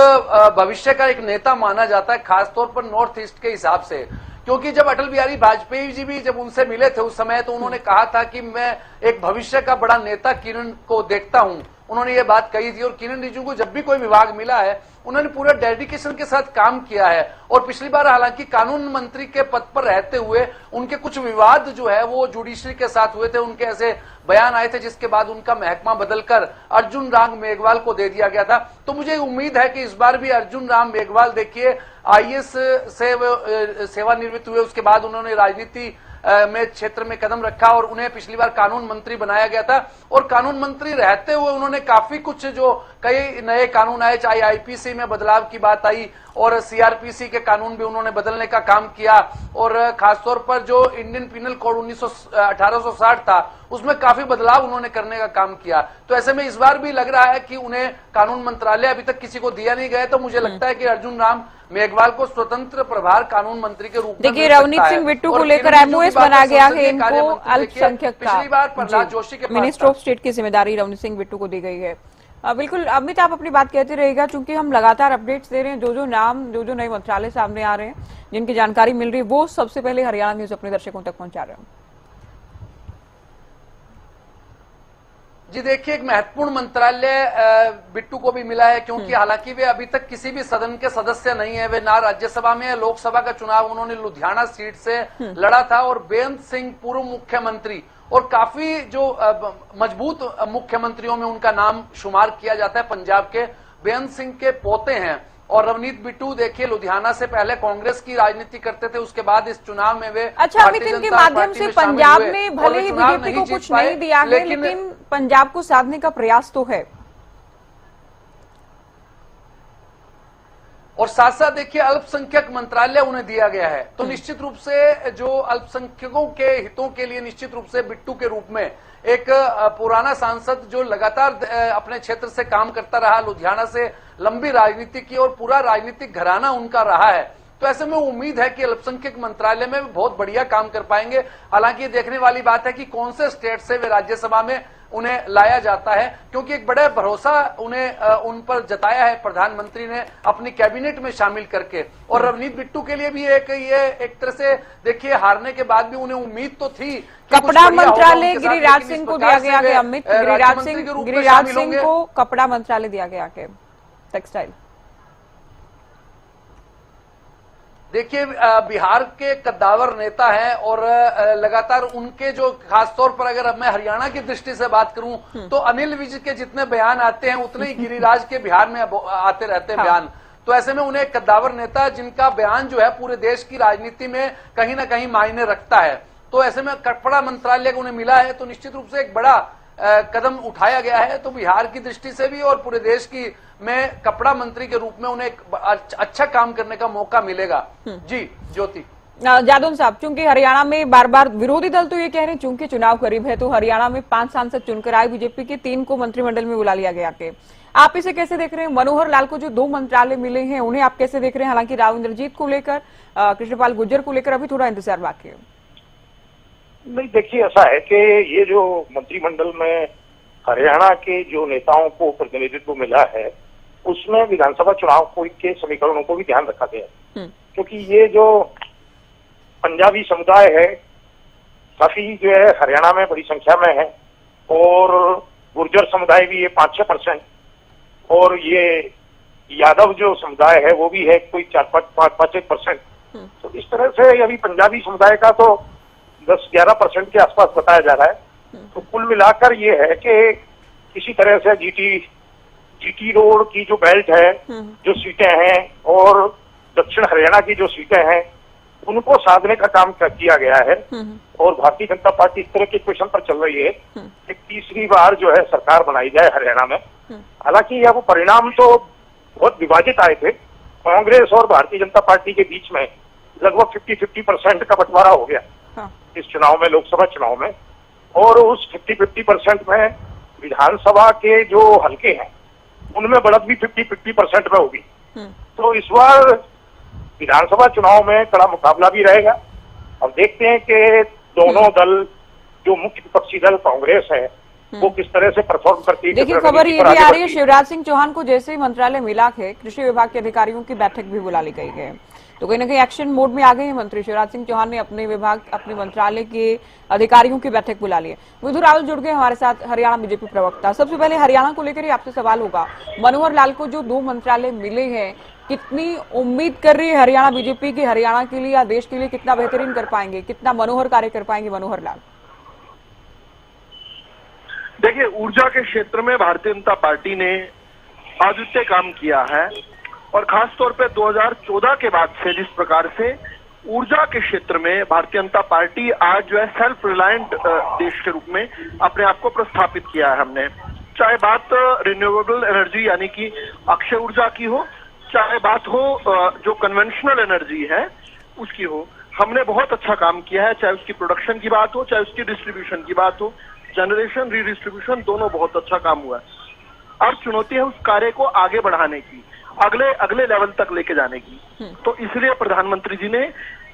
भविष्य का एक नेता माना जाता है, खासतौर पर नॉर्थ ईस्ट के हिसाब से, क्योंकि जब अटल बिहारी वाजपेयी जी भी जब उनसे मिले थे उस समय तो उन्होंने कहा था कि मैं एक भविष्य का बड़ा नेता किरण को देखता हूं, उन्होंने ये बात कही थी। और किरण रिजिजू को जब भी कोई विभाग मिला है उन्होंने पूरा डेडिकेशन के साथ काम किया है और पिछली बार हालांकि कानून मंत्री के पद पर रहते हुए उनके कुछ विवाद जो है वो जुडिशरी के साथ हुए थे, उनके ऐसे बयान आए थे जिसके बाद उनका महकमा बदलकर अर्जुन राम मेघवाल को दे दिया गया था। तो मुझे उम्मीद है कि इस बार भी अर्जुन राम मेघवाल देखिए आईएएस से सेवानिवृत्त हुए, उसके बाद उन्होंने राजनीति में क्षेत्र में कदम रखा और उन्हें पिछली बार कानून मंत्री बनाया गया था और कानून मंत्री रहते हुए उन्होंने काफी कुछ जो कई नए कानून आए, चाहे आईपीसी में बदलाव की बात आई और सीआरपीसी के कानून भी उन्होंने बदलने का काम किया और खासतौर पर जो इंडियन पिनल कोड 1860 था उसमें काफी बदलाव उन्होंने करने का काम किया। तो ऐसे में इस बार भी लग रहा है कि उन्हें कानून मंत्रालय अभी तक किसी को दिया नहीं गया, तो मुझे लगता है कि अर्जुन राम मेघवाल को स्वतंत्र प्रभार कानून मंत्री के रूप में देखिए रवनीत सिंह बिट्टू को लेकर एमओएस बना गया है, इनको अल्पसंख्यक का मिनिस्टर ऑफ स्टेट की जिम्मेदारी रवनीत सिंह बिट्टू को दी गई है। बिल्कुल अमित आप अपनी बात कहते रहेगा क्योंकि हम लगातार अपडेट्स दे रहे हैं, जो नाम जो नए मंत्रालय सामने आ रहे हैं जिनकी जानकारी मिल रही है वो सबसे पहले हरियाणा न्यूज अपने दर्शकों तक पहुंचा रहे हैं। जी देखिए एक महत्वपूर्ण मंत्रालय बिट्टू को भी मिला है क्योंकि हालांकि वे अभी तक किसी भी सदन के सदस्य नहीं है, वे ना राज्यसभा में है। लोकसभा का चुनाव उन्होंने लुधियाना सीट से लड़ा था और बेअंत सिंह पूर्व मुख्यमंत्री और काफी जो मजबूत मुख्यमंत्रियों में उनका नाम शुमार किया जाता है, पंजाब के बेअंत सिंह के पोते हैं। और रवनीत बिट्टू देखिए लुधियाना से पहले कांग्रेस की राजनीति करते थे, उसके बाद इस चुनाव में वे अच्छा अमित इनके माध्यम से पंजाब में भले ही बीजेपी को कुछ नहीं दिया है लेकिन पंजाब को साधने का प्रयास तो है। और साथ साथ देखिए अल्पसंख्यक मंत्रालय उन्हें दिया गया है, तो निश्चित रूप से जो अल्पसंख्यकों के हितों के लिए निश्चित रूप से बिट्टू के रूप में एक पुराना सांसद जो लगातार अपने क्षेत्र से काम करता रहा, लुधियाना से लंबी राजनीति की और पूरा राजनीतिक घराना उनका रहा है, तो ऐसे में उम्मीद है कि अल्पसंख्यक मंत्रालय में भी बहुत बढ़िया काम कर पाएंगे। हालांकि ये देखने वाली बात है कि कौन से स्टेट से वे राज्यसभा में उन्हें लाया जाता है, क्योंकि एक बड़ा भरोसा उन्हें उन पर जताया है प्रधानमंत्री ने अपनी कैबिनेट में शामिल करके। और रवनीत बिट्टू के लिए भी ये एक तरह से देखिए, हारने के बाद भी उन्हें उम्मीद तो थी। कपड़ा मंत्रालय गिरिराज सिंह को दिया गया है। अमित, गिरिराज सिंह को कपड़ा मंत्रालय दिया गया है, टेक्सटाइल। देखिए, बिहार के कद्दावर नेता हैं और लगातार उनके जो, खासतौर पर अगर अब मैं हरियाणा की दृष्टि से बात करूं तो अनिल विज के जितने बयान आते हैं उतने ही गिरिराज के बिहार में आते रहते हैं बयान। तो ऐसे में उन्हें कद्दावर नेता जिनका बयान जो है पूरे देश की राजनीति में कहीं ना कहीं मायने रखता है, तो ऐसे में कपड़ा मंत्रालय को उन्हें मिला है तो निश्चित रूप से एक बड़ा कदम उठाया गया है। तो बिहार की दृष्टि से भी और पूरे देश की में कपड़ा मंत्री के रूप में उन्हें एक अच्छा काम करने का मौका मिलेगा। जी ज्योति। जादौन साहब, चूंकि हरियाणा में बार बार विरोधी दल तो ये कह रहे हैं चूंकि चुनाव करीब है तो हरियाणा में 5 सांसद चुनकर आए, बीजेपी के 3 को मंत्रिमंडल में बुला लिया गया के, आप इसे कैसे देख रहे हैं? मनोहर लाल को जो 2 मंत्रालय मिले हैं उन्हें आप कैसे देख रहे हैं? हालांकि राव इंद्रजीत को लेकर, कृष्णपाल गुर्जर को लेकर अभी थोड़ा इंतजार बाकी है। नहीं, देखिए ऐसा है कि ये जो मंत्रिमंडल में हरियाणा के जो नेताओं को प्रतिनिधित्व मिला है उसमें विधानसभा चुनाव के समीकरणों को भी ध्यान रखा गया है, क्योंकि ये जो पंजाबी समुदाय है काफी जो है हरियाणा में बड़ी संख्या में है, और गुर्जर समुदाय भी ये 5-6%, और ये यादव जो समुदाय है वो भी है कोई 4-5% तो इस तरह से अभी पंजाबी समुदाय का तो 10-11% के आसपास बताया जा रहा है। तो कुल मिलाकर ये है कि किसी तरह से जीटी रोड की जो बेल्ट है, जो सीटें हैं, और दक्षिण हरियाणा की जो सीटें हैं उनको साधने का काम किया गया है। और भारतीय जनता पार्टी इस तरह के क्वेश्चन पर चल रही है कि तीसरी बार जो है सरकार बनाई जाए हरियाणा में। हालांकि अब परिणाम तो बहुत विभाजित आए थे, कांग्रेस और भारतीय जनता पार्टी के बीच में लगभग 50-50% का बंटवारा हो गया इस चुनाव में, लोकसभा चुनाव में। और उस 50-50% में विधानसभा के जो हलके हैं उनमें बढ़त भी 50-50% में होगी। तो इस बार विधानसभा चुनाव में कड़ा मुकाबला भी रहेगा। अब देखते हैं कि दोनों दल, जो मुख्य विपक्षी दल कांग्रेस है, वो किस तरह से परफॉर्म करती है। देखिए, खबर ये भी आ रही है शिवराज सिंह चौहान को जैसे ही मंत्रालय मिला है, कृषि विभाग के अधिकारियों की बैठक भी बुला ली गई है, तो कहीं ना कहीं एक्शन मोड में आ गए हैं मंत्री। शिवराज सिंह चौहान ने अपने विभाग, अपने मंत्रालय के अधिकारियों की बैठक बुला ली है। विधु रावल जुड़ गए हमारे साथ, हरियाणा बीजेपी प्रवक्ता। सबसे पहले हरियाणा को लेकर ही आपसे सवाल होगा, मनोहर लाल को जो 2 मंत्रालय मिले हैं, कितनी उम्मीद कर रही है हरियाणा बीजेपी की हरियाणा के लिए या देश के लिए कितना बेहतरीन कर पाएंगे, कितना मनोहर कार्य कर पाएंगे मनोहर लाल? देखिए, ऊर्जा के क्षेत्र में भारतीय जनता पार्टी ने अद्वितीय काम किया है, और खास तौर पे 2014 के बाद से जिस प्रकार से ऊर्जा के क्षेत्र में भारतीय जनता पार्टी आज जो है सेल्फ रिलायंट देश के रूप में अपने आप को प्रस्थापित किया है हमने, चाहे बात रिन्यूएबल एनर्जी यानी कि अक्षय ऊर्जा की हो, चाहे बात हो जो कन्वेंशनल एनर्जी है उसकी हो, हमने बहुत अच्छा काम किया है। चाहे उसकी प्रोडक्शन की बात हो, चाहे उसकी डिस्ट्रीब्यूशन की बात हो, जनरेशन, रीडिस्ट्रीब्यूशन, दोनों बहुत अच्छा काम हुआ है। अब चुनौती है उस कार्य को आगे बढ़ाने की, अगले लेवल तक लेके जाने की। तो इसलिए प्रधानमंत्री जी ने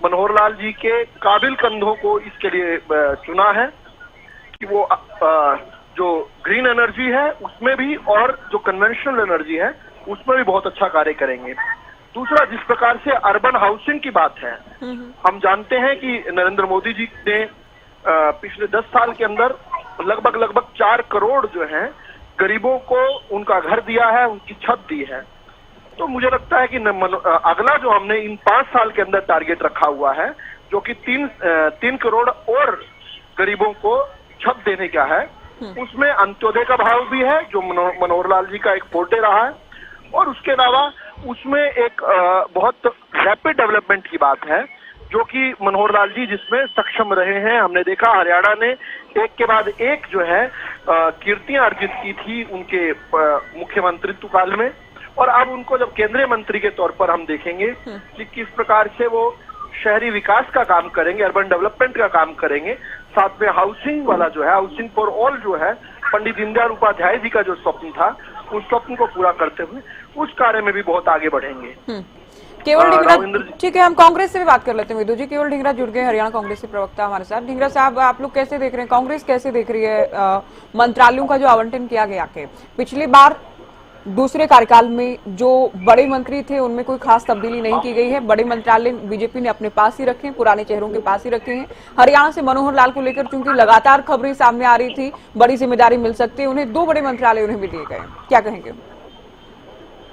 मनोहर लाल जी के काबिल कंधों को इसके लिए चुना है कि वो जो ग्रीन एनर्जी है उसमें भी, और जो कन्वेंशनल एनर्जी है उसमें भी बहुत अच्छा कार्य करेंगे। दूसरा, जिस प्रकार से अर्बन हाउसिंग की बात है, हम जानते हैं कि नरेंद्र मोदी जी ने पिछले 10 साल के अंदर लगभग 4 करोड़ जो है गरीबों को उनका घर दिया है, उनकी छत दी है। तो मुझे लगता है कि अगला जो हमने इन 5 साल के अंदर टारगेट रखा हुआ है, जो कि 3 करोड़ और गरीबों को छत देने का है, उसमें अंत्योदय का भाव भी है जो मनोहर लाल जी का एक फोर्टे रहा है, और उसके अलावा उसमें एक बहुत रैपिड डेवलपमेंट की बात है जो कि मनोहर लाल जी जिसमें सक्षम रहे हैं। हमने देखा हरियाणा ने एक के बाद एक जो है कीर्तियां अर्जित की थी उनके मुख्यमंत्रित्व काल में, और अब उनको जब केंद्रीय मंत्री के तौर पर हम देखेंगे कि किस प्रकार से वो शहरी विकास का काम करेंगे, अर्बन डेवलपमेंट का काम करेंगे, साथ में हाउसिंग वाला जो है, हाउसिंग फॉर ऑल जो है, पंडित दीनदयाल उपाध्याय जी का जो स्वप्न था, उस स्वप्न को पूरा करते हुए उस कार्य में भी बहुत आगे बढ़ेंगे। केवल राविंद्र ढींगरा, ठीक है, हम कांग्रेस से भी बात कर लेते हैं। विदु जी, केवल ढींगरा जुड़ गए, हरियाणा कांग्रेस के प्रवक्ता हमारे साथ। ढींगरा साहब, आप लोग कैसे देख रहे हैं, कांग्रेस कैसे देख रही है मंत्रालयों का जो आवंटन किया गया के? पिछली बार दूसरे कार्यकाल में जो बड़े मंत्री थे उनमें कोई खास तब्दीली नहीं की गई है। बड़े मंत्रालय बीजेपी ने अपने पास ही रखे हैं, पुराने चेहरों के पास ही रखे हैं। हरियाणा से मनोहर लाल को लेकर चूंकि लगातार खबरें सामने आ रही थी, बड़ी जिम्मेदारी मिल सकती है उन्हें, 2 बड़े मंत्रालय उन्हें भी दिए गए, क्या कहेंगे?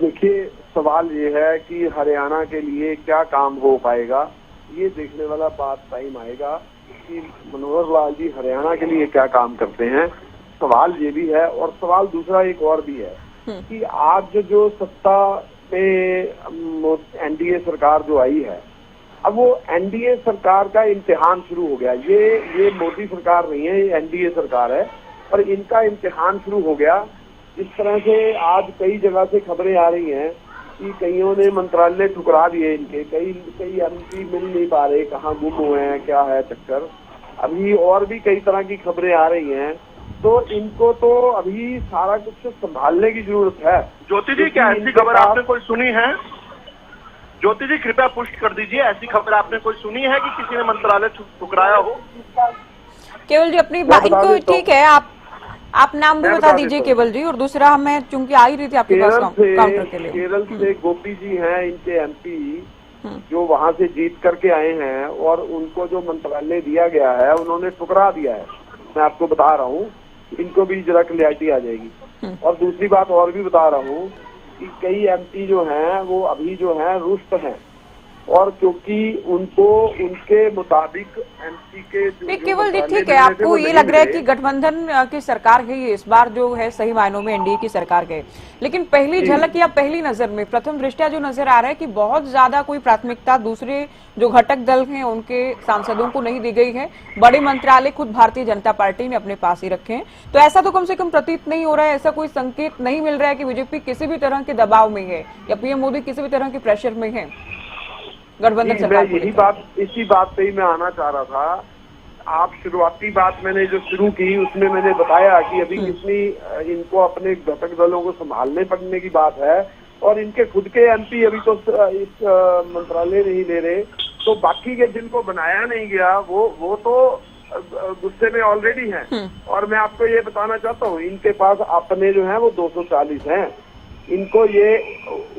देखिए, सवाल ये है कि हरियाणा के लिए क्या काम हो पाएगा, ये देखने वाला बात टाइम आएगा कि मनोहर लाल जी हरियाणा के लिए क्या काम करते हैं। सवाल ये भी है, और सवाल दूसरा एक और भी है कि आज जो सत्ता में एनडीए सरकार जो आई है, अब वो एनडीए सरकार का इम्तिहान शुरू हो गया। ये मोदी सरकार नहीं है, ये एनडीए सरकार है, और इनका इम्तिहान शुरू हो गया। इस तरह से आज कई जगह से खबरें आ रही हैं कि कईयों ने मंत्रालय ठुकरा दिए इनके, कई एमपी मिल नहीं पा रहे, कहाँ गुम हुए हैं, क्या है चक्कर। अभी और भी कई तरह की खबरें आ रही हैं, तो इनको तो अभी सारा कुछ संभालने की जरूरत है। ज्योति जी, क्या ऐसी खबर आपने कोई सुनी है? ज्योति जी, कृपया पुष्ट कर दीजिए, ऐसी खबर आपने कोई सुनी है कि किसी ने मंत्रालय ठुकराया हो? केवल जी, अपनी इनको ठीक है, आप नाम भी बता दीजिए केवल जी। और दूसरा, मैं चूंकि आ ही रही थी आपके पास काउंटर के लिए, केरल से गोपी जी हैं, इनके एमपी जो वहां से जीत करके आए हैं, और उनको जो मंत्रालय दिया गया है उन्होंने ठुकरा दिया है। मैं आपको बता रहा हूँ, इनको भी जरा क्लियरिटी आ जाएगी। और दूसरी बात और भी बता रहा हूँ कि कई एमपी जो हैं वो अभी जो हैं रुष्ट हैं, और क्योंकि उनको उनके मुताबिक एमपी के केवल जी, ठीक है, आपको ये लग रहा है कि गठबंधन की सरकार है ये, इस बार जो है सही मायनों में एनडीए की सरकार है, लेकिन पहली झलक या पहली नजर में, प्रथम दृष्टया जो नजर आ रहा है कि बहुत ज्यादा कोई प्राथमिकता दूसरे जो घटक दल हैं उनके सांसदों को नहीं दी गई है। बड़े मंत्रालय खुद भारतीय जनता पार्टी ने अपने पास ही रखे हैं। तो ऐसा तो कम से कम प्रतीत नहीं हो रहा है, ऐसा कोई संकेत नहीं मिल रहा है कि बीजेपी किसी भी तरह के दबाव में है या पीएम मोदी किसी भी तरह के प्रेशर में है गठबंधन सरकार को। इसी बात पे ही मैं आना चाह रहा था। आप शुरुआती बात मैंने जो शुरू की उसमें मैंने बताया कि अभी कितनी इनको अपने घटक दलों को संभालने पड़ने की बात है, और इनके खुद के एमपी अभी तो इस मंत्रालय नहीं ले रहे, तो बाकी के जिनको बनाया नहीं गया वो तो गुस्से में ऑलरेडी हैं। और मैं आपको ये बताना चाहता हूँ, इनके पास अपने जो है वो 240 हैं। इनको ये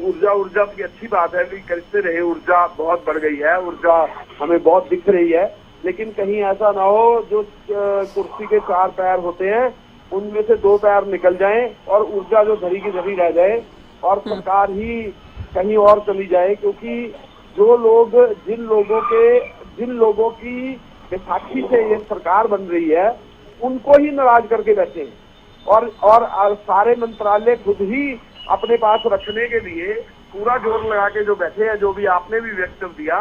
ऊर्जा की अच्छी बात है कि करते रहे, ऊर्जा बहुत बढ़ गई है, ऊर्जा हमें बहुत दिख रही है, लेकिन कहीं ऐसा ना हो जो कुर्सी के 4 पैर होते हैं उनमें से 2 पैर निकल जाएं और ऊर्जा जो धरी की धरी रह जाए और सरकार ही कहीं और चली जाए। क्योंकि जो लोग जिन लोगों की बैसाखी से ये सरकार बन रही है उनको ही नाराज करके बैठे हैं, और सारे मंत्रालय खुद ही अपने पास रखने के लिए पूरा जोर लगा के जो बैठे हैं, जो भी आपने भी व्यक्त दिया,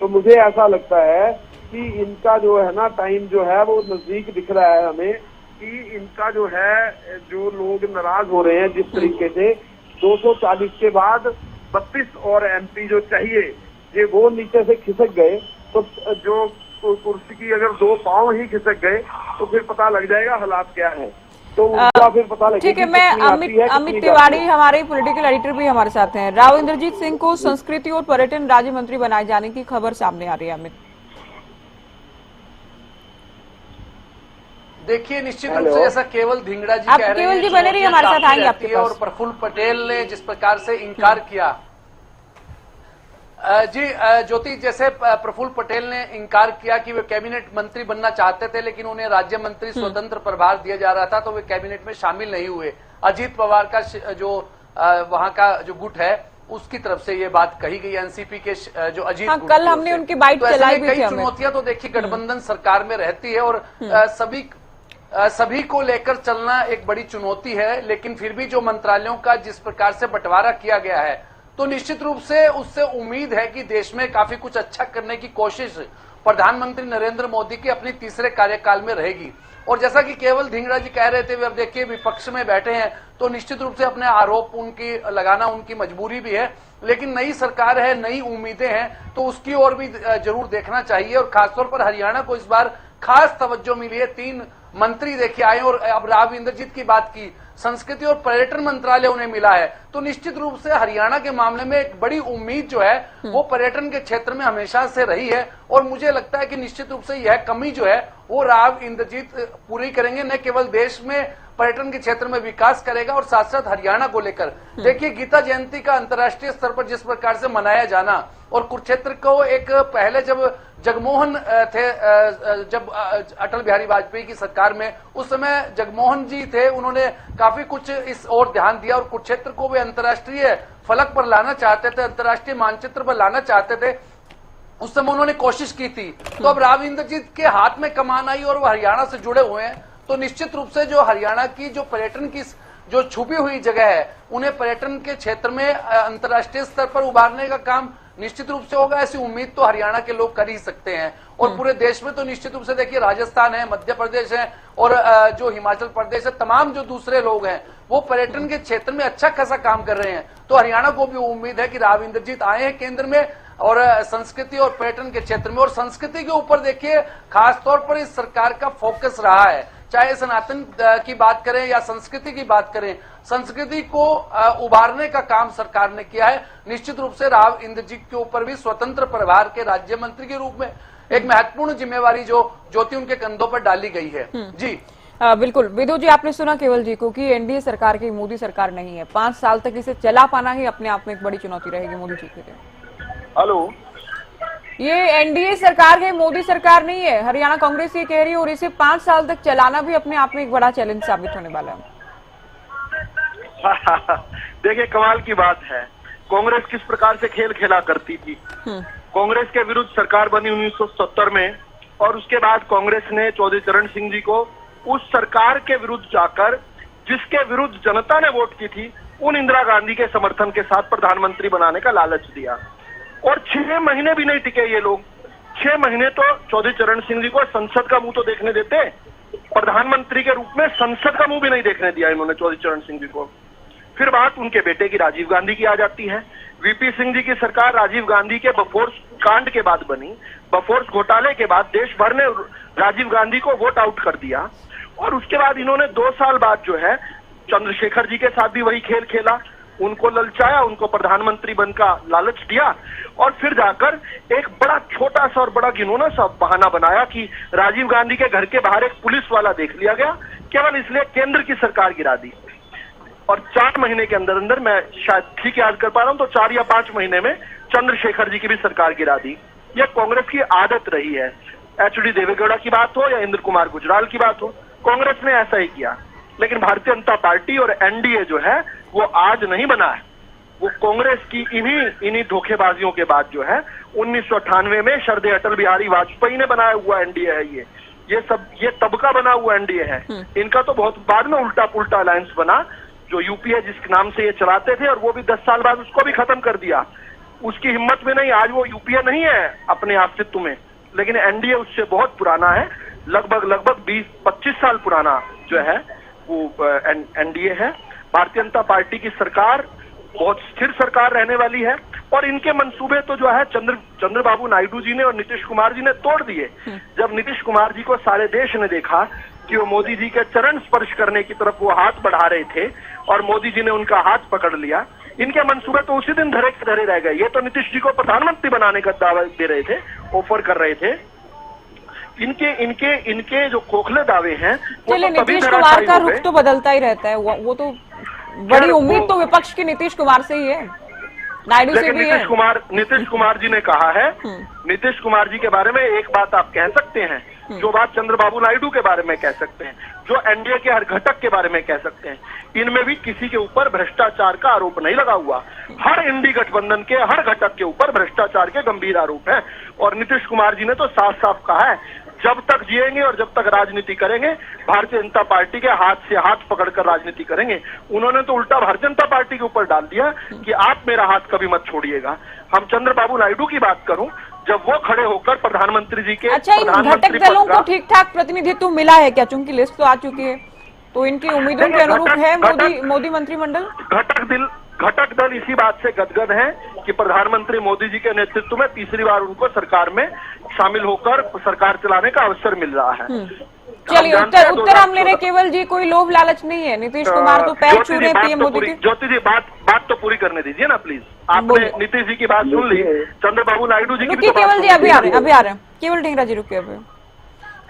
तो मुझे ऐसा लगता है कि इनका जो है ना टाइम जो है वो नजदीक दिख रहा है हमें, कि इनका जो है जो लोग नाराज हो रहे हैं जिस तरीके से 240 के बाद 32 और एमपी जो चाहिए ये वो नीचे से खिसक गए, तो जो कुर्सी की अगर 2 पांव ही खिसक गए तो फिर पता लग जाएगा हालात क्या है, तो उनका फिर पता लगेगा। ठीक है, मैं अमित तिवारी हमारे पॉलिटिकल एडिटर भी हमारे साथ हैं। राव इंद्रजीत सिंह को संस्कृति और पर्यटन राज्य मंत्री बनाए जाने की खबर सामने आ रही है। अमित, देखिए, निश्चित रूप से जैसा केवल ढींगरा जी कह रहे हैं, केवल जी बने रही हमारे साथ, आएंगे आपके पास। और प्रफुल्ल पटेल ने जिस प्रकार से इनकार किया, जी ज्योति, जैसे प्रफुल्ल पटेल ने इनकार किया कि वे कैबिनेट मंत्री बनना चाहते थे, लेकिन उन्हें राज्य मंत्री स्वतंत्र प्रभार दिया जा रहा था तो वे कैबिनेट में शामिल नहीं हुए। अजीत पवार का जो वहां का जो गुट है उसकी तरफ से ये बात कही गई, एनसीपी के जो अजीत गुट, कल हमने उनकी बाइट चलाई भी थी। कई चुनौतियां तो देखिए गठबंधन सरकार में रहती है, और सभी को लेकर चलना एक बड़ी चुनौती है, लेकिन फिर भी जो मंत्रालयों का जिस प्रकार से बंटवारा किया गया है, तो निश्चित रूप से उससे उम्मीद है कि देश में काफी कुछ अच्छा करने की कोशिश प्रधानमंत्री नरेंद्र मोदी की अपने तीसरे कार्यकाल में रहेगी। और जैसा कि केवल ढींगरा जी कह रहे थे, वे अब देखिए विपक्ष में बैठे हैं, तो निश्चित रूप से अपने आरोप उनकी लगाना उनकी मजबूरी भी है, लेकिन नई सरकार है, नई उम्मीदें हैं, तो उसकी ओर भी जरूर देखना चाहिए। और खासतौर पर हरियाणा को इस बार खास तवज्जो मिली है 3 मंत्री देखिए आए और अब राव इंद्रजीत की बात की, संस्कृति और पर्यटन मंत्रालय उन्हें मिला है, तो निश्चित रूप से हरियाणा के मामले में एक बड़ी उम्मीद जो है वो पर्यटन के क्षेत्र में हमेशा से रही है। और मुझे लगता है कि निश्चित रूप से यह कमी जो है वो राव इंद्रजीत पूरी करेंगे, न केवल देश में पर्यटन के क्षेत्र में विकास करेगा और साथ साथ हरियाणा को लेकर देखिए गीता जयंती का अंतर्राष्ट्रीय स्तर पर जिस प्रकार से मनाया जाना, और कुरुक्षेत्र को एक पहले जब जगमोहन थे, जब अटल बिहारी वाजपेयी की सरकार में उस समय जगमोहन जी थे, उन्होंने काफी कुछ इस ओर ध्यान दिया और कुरुक्षेत्र को वे अंतर्राष्ट्रीय फलक पर लाना चाहते थे, अंतर्राष्ट्रीय मानचित्र पर लाना चाहते थे, उस समय उन्होंने कोशिश की थी। तो अब राव इंद्रजीत के हाथ में कमान आई और वो हरियाणा से जुड़े हुए हैं, तो निश्चित रूप से जो हरियाणा की जो पर्यटन की जो छुपी हुई जगह है उन्हें पर्यटन के क्षेत्र में अंतर्राष्ट्रीय स्तर पर उभारने का काम निश्चित रूप से होगा। ऐसी उम्मीद तो हरियाणा के लोग कर ही सकते हैं। और पूरे देश में तो निश्चित रूप से देखिए राजस्थान है, मध्य प्रदेश है और जो हिमाचल प्रदेश है, तमाम जो दूसरे लोग हैं वो पर्यटन के क्षेत्र में अच्छा खासा काम कर रहे हैं। तो हरियाणा को भी उम्मीद है कि राव इंद्रजीत आए हैं केंद्र में और संस्कृति और पर्यटन के क्षेत्र में, और संस्कृति के ऊपर देखिए खासतौर पर इस सरकार का फोकस रहा है, चाहे सनातन की बात करें या संस्कृति की बात करें, संस्कृति को उभारने का काम सरकार ने किया है। निश्चित रूप से राव इंद्रजीत के ऊपर भी स्वतंत्र प्रभार के राज्य मंत्री के रूप में एक महत्वपूर्ण जिम्मेवारी जो ज्योति उनके कंधों पर डाली गई है। जी बिल्कुल विदु जी, आपने सुना केवल जी को कि एनडीए सरकार की मोदी सरकार नहीं है, 5 साल तक इसे चला पाना ही अपने आप में एक बड़ी चुनौती रहेगी मोदी जी के लिए। हेलो, ये एनडीए सरकार है, मोदी सरकार नहीं है, हरियाणा कांग्रेस ये कह रही है, और इसे 5 साल तक चलाना भी अपने आप में एक बड़ा चैलेंज साबित होने वाला है। देखिए कमाल की बात है, कांग्रेस किस प्रकार से खेल खेला करती थी। कांग्रेस के विरुद्ध सरकार बनी 1970 में और उसके बाद कांग्रेस ने चौधरी चरण सिंह जी को उस सरकार के विरुद्ध जाकर, जिसके विरुद्ध जनता ने वोट की थी, उन इंदिरा गांधी के समर्थन के साथ प्रधानमंत्री बनाने का लालच दिया। और 6 महीने भी नहीं टिके ये लोग। 6 महीने तो चौधरी चरण सिंह जी को संसद का मुंह तो देखने देते, प्रधानमंत्री के रूप में संसद का मुंह भी नहीं देखने दिया इन्होंने चौधरी चरण सिंह जी को। फिर बात उनके बेटे की राजीव गांधी की आ जाती है। वीपी सिंह जी की सरकार राजीव गांधी के बफोर्स कांड के बाद बनी। बफोर्स घोटाले के बाद देश भर ने राजीव गांधी को वोट आउट कर दिया और उसके बाद इन्होंने 2 साल बाद जो है चंद्रशेखर जी के साथ भी वही खेल खेला, उनको ललचाया, उनको प्रधानमंत्री बनका लालच दिया और फिर जाकर एक बड़ा छोटा सा और बड़ा घिनौना सा बहाना बनाया कि राजीव गांधी के घर के बाहर एक पुलिस वाला देख लिया गया, केवल इसलिए केंद्र की सरकार गिरा दी। और 4 महीने के अंदर अंदर, मैं शायद ठीक याद कर पा रहा हूं, तो 4 या 5 महीने में चंद्रशेखर जी की भी सरकार गिरा दी। यह कांग्रेस की आदत रही है। एचडी देवेगौड़ा की बात हो या इंद्र कुमार गुजराल की बात हो, कांग्रेस ने ऐसा ही किया। लेकिन भारतीय जनता पार्टी और एनडीए जो है वो आज नहीं बना है, वो कांग्रेस की इन्हीं धोखेबाजियों के बाद जो है 1998 में शरदे अटल बिहारी वाजपेयी ने बनाया हुआ एनडीए है। ये तब का बना हुआ एनडीए है। इनका तो बहुत बाद में उल्टा पुल्टा अलायंस बना, जो यूपीए जिस नाम से ये चलाते थे, और वो भी 10 साल बाद उसको भी खत्म कर दिया। उसकी हिम्मत में नहीं, आज वो यूपीए नहीं है अपने अस्तित्व में, लेकिन एनडीए उससे बहुत पुराना है, लगभग 20-25 साल पुराना जो है वो एनडीए है। भारतीय जनता पार्टी की सरकार बहुत स्थिर सरकार रहने वाली है और इनके मंसूबे तो जो है चंद्रबाबू नायडू जी ने और नीतीश कुमार जी ने तोड़ दिए। जब नीतीश कुमार जी को सारे देश ने देखा कि वो मोदी जी के चरण स्पर्श करने की तरफ वो हाथ बढ़ा रहे थे और मोदी जी ने उनका हाथ पकड़ लिया, इनके मंसूबे तो उसी दिन धरे के धरे रह गए। ये तो नीतीश जी को प्रधानमंत्री बनाने का दावा दे रहे थे, ऑफर कर रहे थे। इनके जो खोखले दावे हैं वो तो नीतीश कुमार का रुख तो बदलता ही रहता है, वो तो बड़ी उम्मीद तो विपक्ष की नीतीश कुमार से ही है, नायडू से भी है। नीतीश कुमार जी ने कहा है, नीतीश कुमार जी के बारे में एक बात आप कह सकते हैं, जो बात चंद्रबाबू नायडू के बारे में कह सकते हैं, जो एनडीए के हर घटक के बारे में कह सकते हैं। इनमें भी किसी के ऊपर भ्रष्टाचार का आरोप नहीं लगा हुआ। हर इंडी गठबंधन के हर घटक के ऊपर भ्रष्टाचार के गंभीर आरोप है। और नीतीश कुमार जी ने तो साफ साफ कहा है, जब तक जिएंगे और जब तक राजनीति करेंगे भारतीय जनता पार्टी के हाथ से हाथ पकड़कर राजनीति करेंगे। उन्होंने तो उल्टा भारतीय जनता पार्टी के ऊपर डाल दिया कि आप मेरा हाथ कभी मत छोड़िएगा। हम चंद्रबाबू नायडू की बात करूं, जब वो खड़े होकर प्रधानमंत्री जी के अच्छा, इन घटक दलों को ठीक ठाक प्रतिनिधित्व मिला है क्या? चूंकि लिस्ट तो आ चुकी है, तो इनकी उम्मीदों के अनुरूप है मोदी मंत्रिमंडल। घटक दल इसी बात से गदगद हैं कि प्रधानमंत्री मोदी जी के नेतृत्व में तीसरी बार उनको सरकार में शामिल होकर सरकार चलाने का अवसर मिल रहा है। चलिए जानते हैं उत्तर हम ले रहे हैं केवल जी, कोई लोभ लालच नहीं है। नीतीश कुमार तो पैर छू रहे हैं पीएम मोदी के। ज्योति जी बात तो पूरी करने दीजिए ना प्लीज। आपने नीतीश जी की बात सुन ली, चंद्रबाबू नायडू जी की भी तो बात केवल जी अभी आ रहे हैं केवल ढींगरा जी रुके अभी।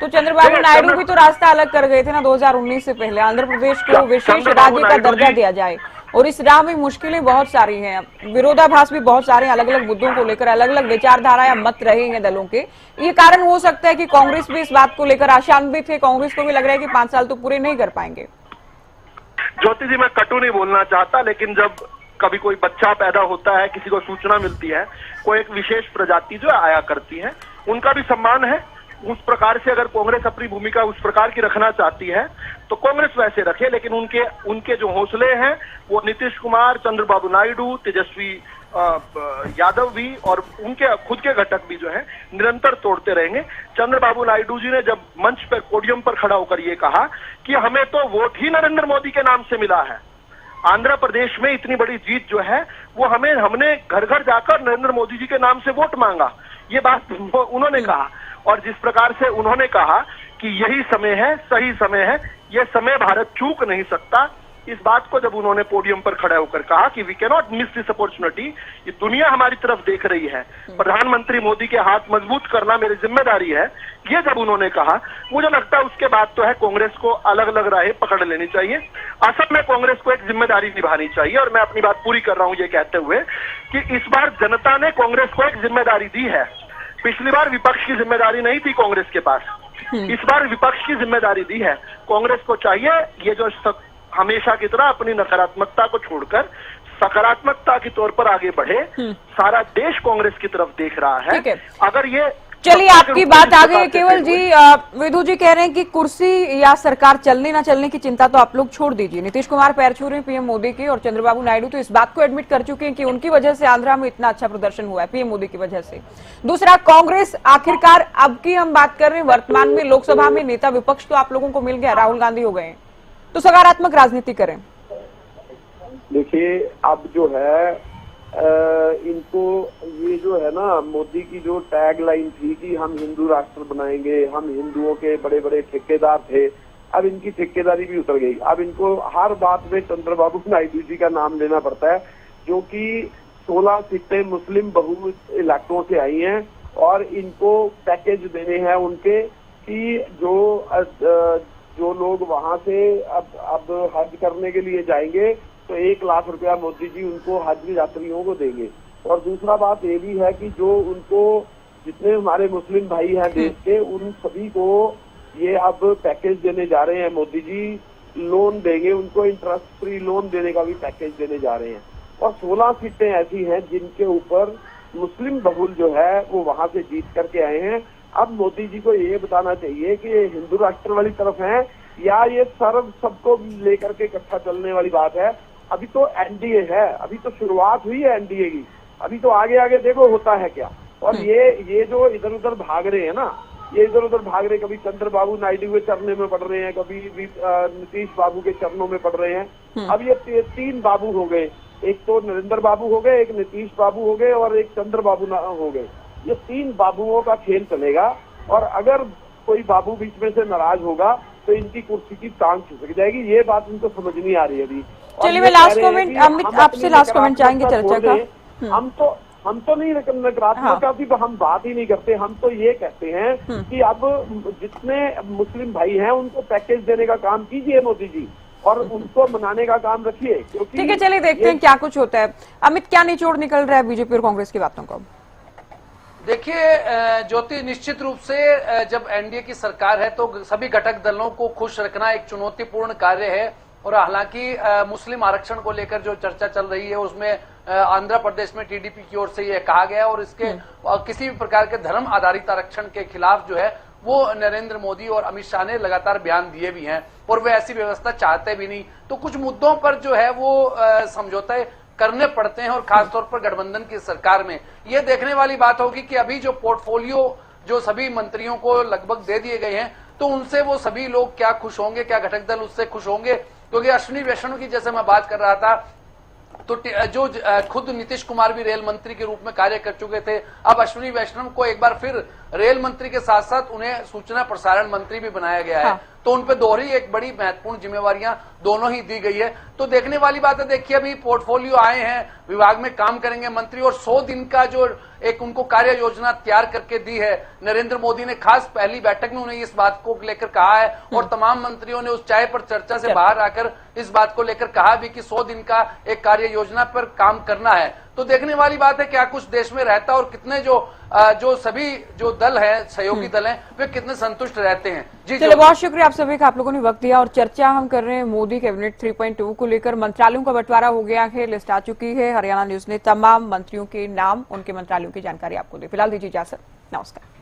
तो चंद्रबाबू नायडू भी तो रास्ता अलग कर गए थे ना 2019 से पहले, आंध्र प्रदेश को विशेष राज्य का दर्जा दिया जाए, और इस राह में मुश्किलें बहुत सारी हैं, विरोधाभास भी बहुत सारे अलग अलग मुद्दों को लेकर, अलग अलग विचारधारा या मत रहे हैं दलों के। ये कारण हो सकता है कि कांग्रेस भी इस बात को लेकर आशान्वित है, कांग्रेस को भी लग रहा है कि 5 साल तो पूरे नहीं कर पाएंगे। ज्योति जी मैं कटु नहीं बोलना चाहता, लेकिन जब कभी कोई बच्चा पैदा होता है, किसी को सूचना मिलती है, कोई एक विशेष प्रजाति जो आया करती है, उनका भी सम्मान है। उस प्रकार से अगर कांग्रेस अपनी भूमिका उस प्रकार की रखना चाहती है तो कांग्रेस वैसे रखे, लेकिन उनके जो हौसले हैं वो नीतीश कुमार, चंद्रबाबू नायडू, तेजस्वी यादव भी और उनके खुद के घटक भी जो है निरंतर तोड़ते रहेंगे। चंद्रबाबू नायडू जी ने जब मंच पर पोडियम पर खड़ा होकर ये कहा कि हमें तो वोट ही नरेंद्र मोदी के नाम से मिला है, आंध्र प्रदेश में इतनी बड़ी जीत जो है वो हमने घर घर जाकर नरेंद्र मोदी जी के नाम से वोट मांगा, ये बात उन्होंने कहा। और जिस प्रकार से उन्होंने कहा कि यही समय है, सही समय है, ये समय भारत चूक नहीं सकता, इस बात को जब उन्होंने पोडियम पर खड़े होकर कहा कि we can not miss this opportunity, ये दुनिया हमारी तरफ देख रही है, प्रधानमंत्री मोदी के हाथ मजबूत करना मेरी जिम्मेदारी है, ये जब उन्होंने कहा, मुझे लगता है उसके बाद तो है कांग्रेस को अलग अलग राहें पकड़ लेनी चाहिए। असल में कांग्रेस को एक जिम्मेदारी निभानी चाहिए, और मैं अपनी बात पूरी कर रहा हूं ये कहते हुए कि इस बार जनता ने कांग्रेस को एक जिम्मेदारी दी है। पिछली बार विपक्ष की जिम्मेदारी नहीं थी कांग्रेस के पास, इस बार विपक्ष की जिम्मेदारी दी है। कांग्रेस को चाहिए ये जो हमेशा की तरह अपनी नकारात्मकता को छोड़कर सकारात्मकता के तौर पर आगे बढ़े। सारा देश कांग्रेस की तरफ देख रहा है। अगर ये चलिए आपकी बात आगे केवल जी, विधु जी कह रहे हैं कि कुर्सी या सरकार चलने ना चलने की चिंता तो आप लोग छोड़ दीजिए। नीतीश कुमार पैर छू रहे हैं पीएम मोदी की, और चंद्रबाबू नायडू तो इस बात को एडमिट कर चुके हैं कि उनकी वजह से आंध्रा में इतना अच्छा प्रदर्शन हुआ है, पीएम मोदी की वजह से। दूसरा, कांग्रेस आखिरकार अब की हम बात कर रहे हैं वर्तमान में लोकसभा में नेता विपक्ष तो आप लोगों को मिल गया, राहुल गांधी हो गए, तो सकारात्मक राजनीति करें। देखिए अब जो है इनको ये जो है ना, मोदी की जो टैग लाइन थी कि हम हिंदू राष्ट्र बनाएंगे, हम हिंदुओं के बड़े बड़े ठेकेदार थे, अब इनकी ठेकेदारी भी उतर गई। अब इनको हर बात में चंद्रबाबू नायडू जी का नाम लेना पड़ता है, जो कि 16 सीटें मुस्लिम बहुल इलाकों से आई हैं, और इनको पैकेज देने हैं उनके कि जो लोग वहां से अब हज करने के लिए जाएंगे तो 1 लाख रुपया मोदी जी उनको हज यात्रियों को देंगे। और दूसरा बात ये भी है कि जो उनको जितने हमारे मुस्लिम भाई हैं देश के, उन सभी को ये अब पैकेज देने जा रहे हैं मोदी जी, लोन देंगे उनको, इंटरेस्ट फ्री लोन देने का भी पैकेज देने जा रहे हैं। और 16 सीटें ऐसी हैं जिनके ऊपर मुस्लिम बहुल जो है वो वहां से जीत करके आए हैं। अब मोदी जी को ये बताना चाहिए कि ये हिंदू राष्ट्र वाली तरफ है या ये सबको लेकर के इकट्ठा चलने वाली बात है। अभी तो एनडीए है, अभी तो शुरुआत हुई है एनडीए की, अभी तो आगे आगे देखो होता है क्या। और ये जो इधर उधर भाग रहे हैं ना, ये इधर उधर भाग रहे, कभी चंद्रबाबू नायडू के चरणों में पड़ रहे हैं, कभी नीतीश बाबू के चरणों में पड़ रहे हैं। अब ये 3 बाबू हो गए, एक तो नरेंद्र बाबू हो गए, एक नीतीश बाबू हो गए और एक चंद्रबाबू हो गए। ये 3 बाबुओं का खेल चलेगा, और अगर कोई बाबू बीच में से नाराज होगा तो इनकी कुर्सी की टांग खिसक जाएगी। ये बात इनको समझ नहीं आ रही अभी। चलिए मैं लास्ट कमेंट अमित आपसे लास्ट कमेंट चाहेंगे चर्चा का। हम तो नहीं नकारात्मक की हम बात ही नहीं करते, हम तो ये कहते हैं कि अब जितने मुस्लिम भाई हैं उनको पैकेज देने का काम कीजिए मोदी जी, और उनको मनाने का काम रखिए, क्योंकि ठीक है चलिए देखते हैं क्या कुछ होता है। अमित क्या निचोड़ निकल रहा है बीजेपी और कांग्रेस की बातों का? देखिए ज्योति, निश्चित रूप से जब एनडीए की सरकार है तो सभी घटक दलों को खुश रखना एक चुनौतीपूर्ण कार्य है। और हालांकि मुस्लिम आरक्षण को लेकर जो चर्चा चल रही है उसमें आंध्र प्रदेश में टीडीपी की ओर से ये कहा गया, और इसके किसी भी प्रकार के धर्म आधारित आरक्षण के खिलाफ जो है वो नरेंद्र मोदी और अमित शाह ने लगातार बयान दिए भी हैं, और वे ऐसी व्यवस्था चाहते भी नहीं। तो कुछ मुद्दों पर जो है वो समझौते करने पड़ते हैं, और खासतौर पर गठबंधन की सरकार में ये देखने वाली बात होगी कि अभी जो पोर्टफोलियो जो सभी मंत्रियों को लगभग दे दिए गए हैं, तो उनसे वो सभी लोग क्या खुश होंगे, क्या घटक दल उससे खुश होंगे। क्योंकि अश्विनी वैष्णव की जैसे मैं बात कर रहा था, तो जो खुद नीतीश कुमार भी रेल मंत्री के रूप में कार्य कर चुके थे, अब अश्विनी वैष्णव को एक बार फिर रेल मंत्री के साथ साथ उन्हें सूचना प्रसारण मंत्री भी बनाया गया है। हाँ। तो उन पे दोहरी एक बड़ी महत्वपूर्ण जिम्मेवारियां दोनों ही दी गई है। तो देखने वाली बात है, देखिए अभी पोर्टफोलियो आए हैं, विभाग में काम करेंगे मंत्री, और 100 दिन का जो एक उनको कार्य योजना तैयार करके दी है नरेंद्र मोदी ने। खास पहली बैठक में उन्हें इस बात को लेकर कहा है और तमाम मंत्रियों ने उस चाय पर चर्चा से बाहर आकर इस बात को लेकर कहा भी कि 100 दिन का एक कार्य योजना पर काम करना है। तो देखने वाली बात है क्या कुछ देश में रहता और कितने जो सभी जो दल है, सहयोगी दल हैं, वे कितने संतुष्ट रहते हैं। जी चलिए, बहुत शुक्रिया आप सभी का, आप लोगों ने वक्त दिया। और चर्चा हम कर रहे हैं मोदी कैबिनेट 3.2 को लेकर। मंत्रालयों का बंटवारा हो गया है, लिस्ट आ चुकी है। हरियाणा न्यूज ने तमाम मंत्रियों के नाम, उनके मंत्रालयों की जानकारी आपको दी। फिलहाल दीजिए इजाजत, नमस्कार।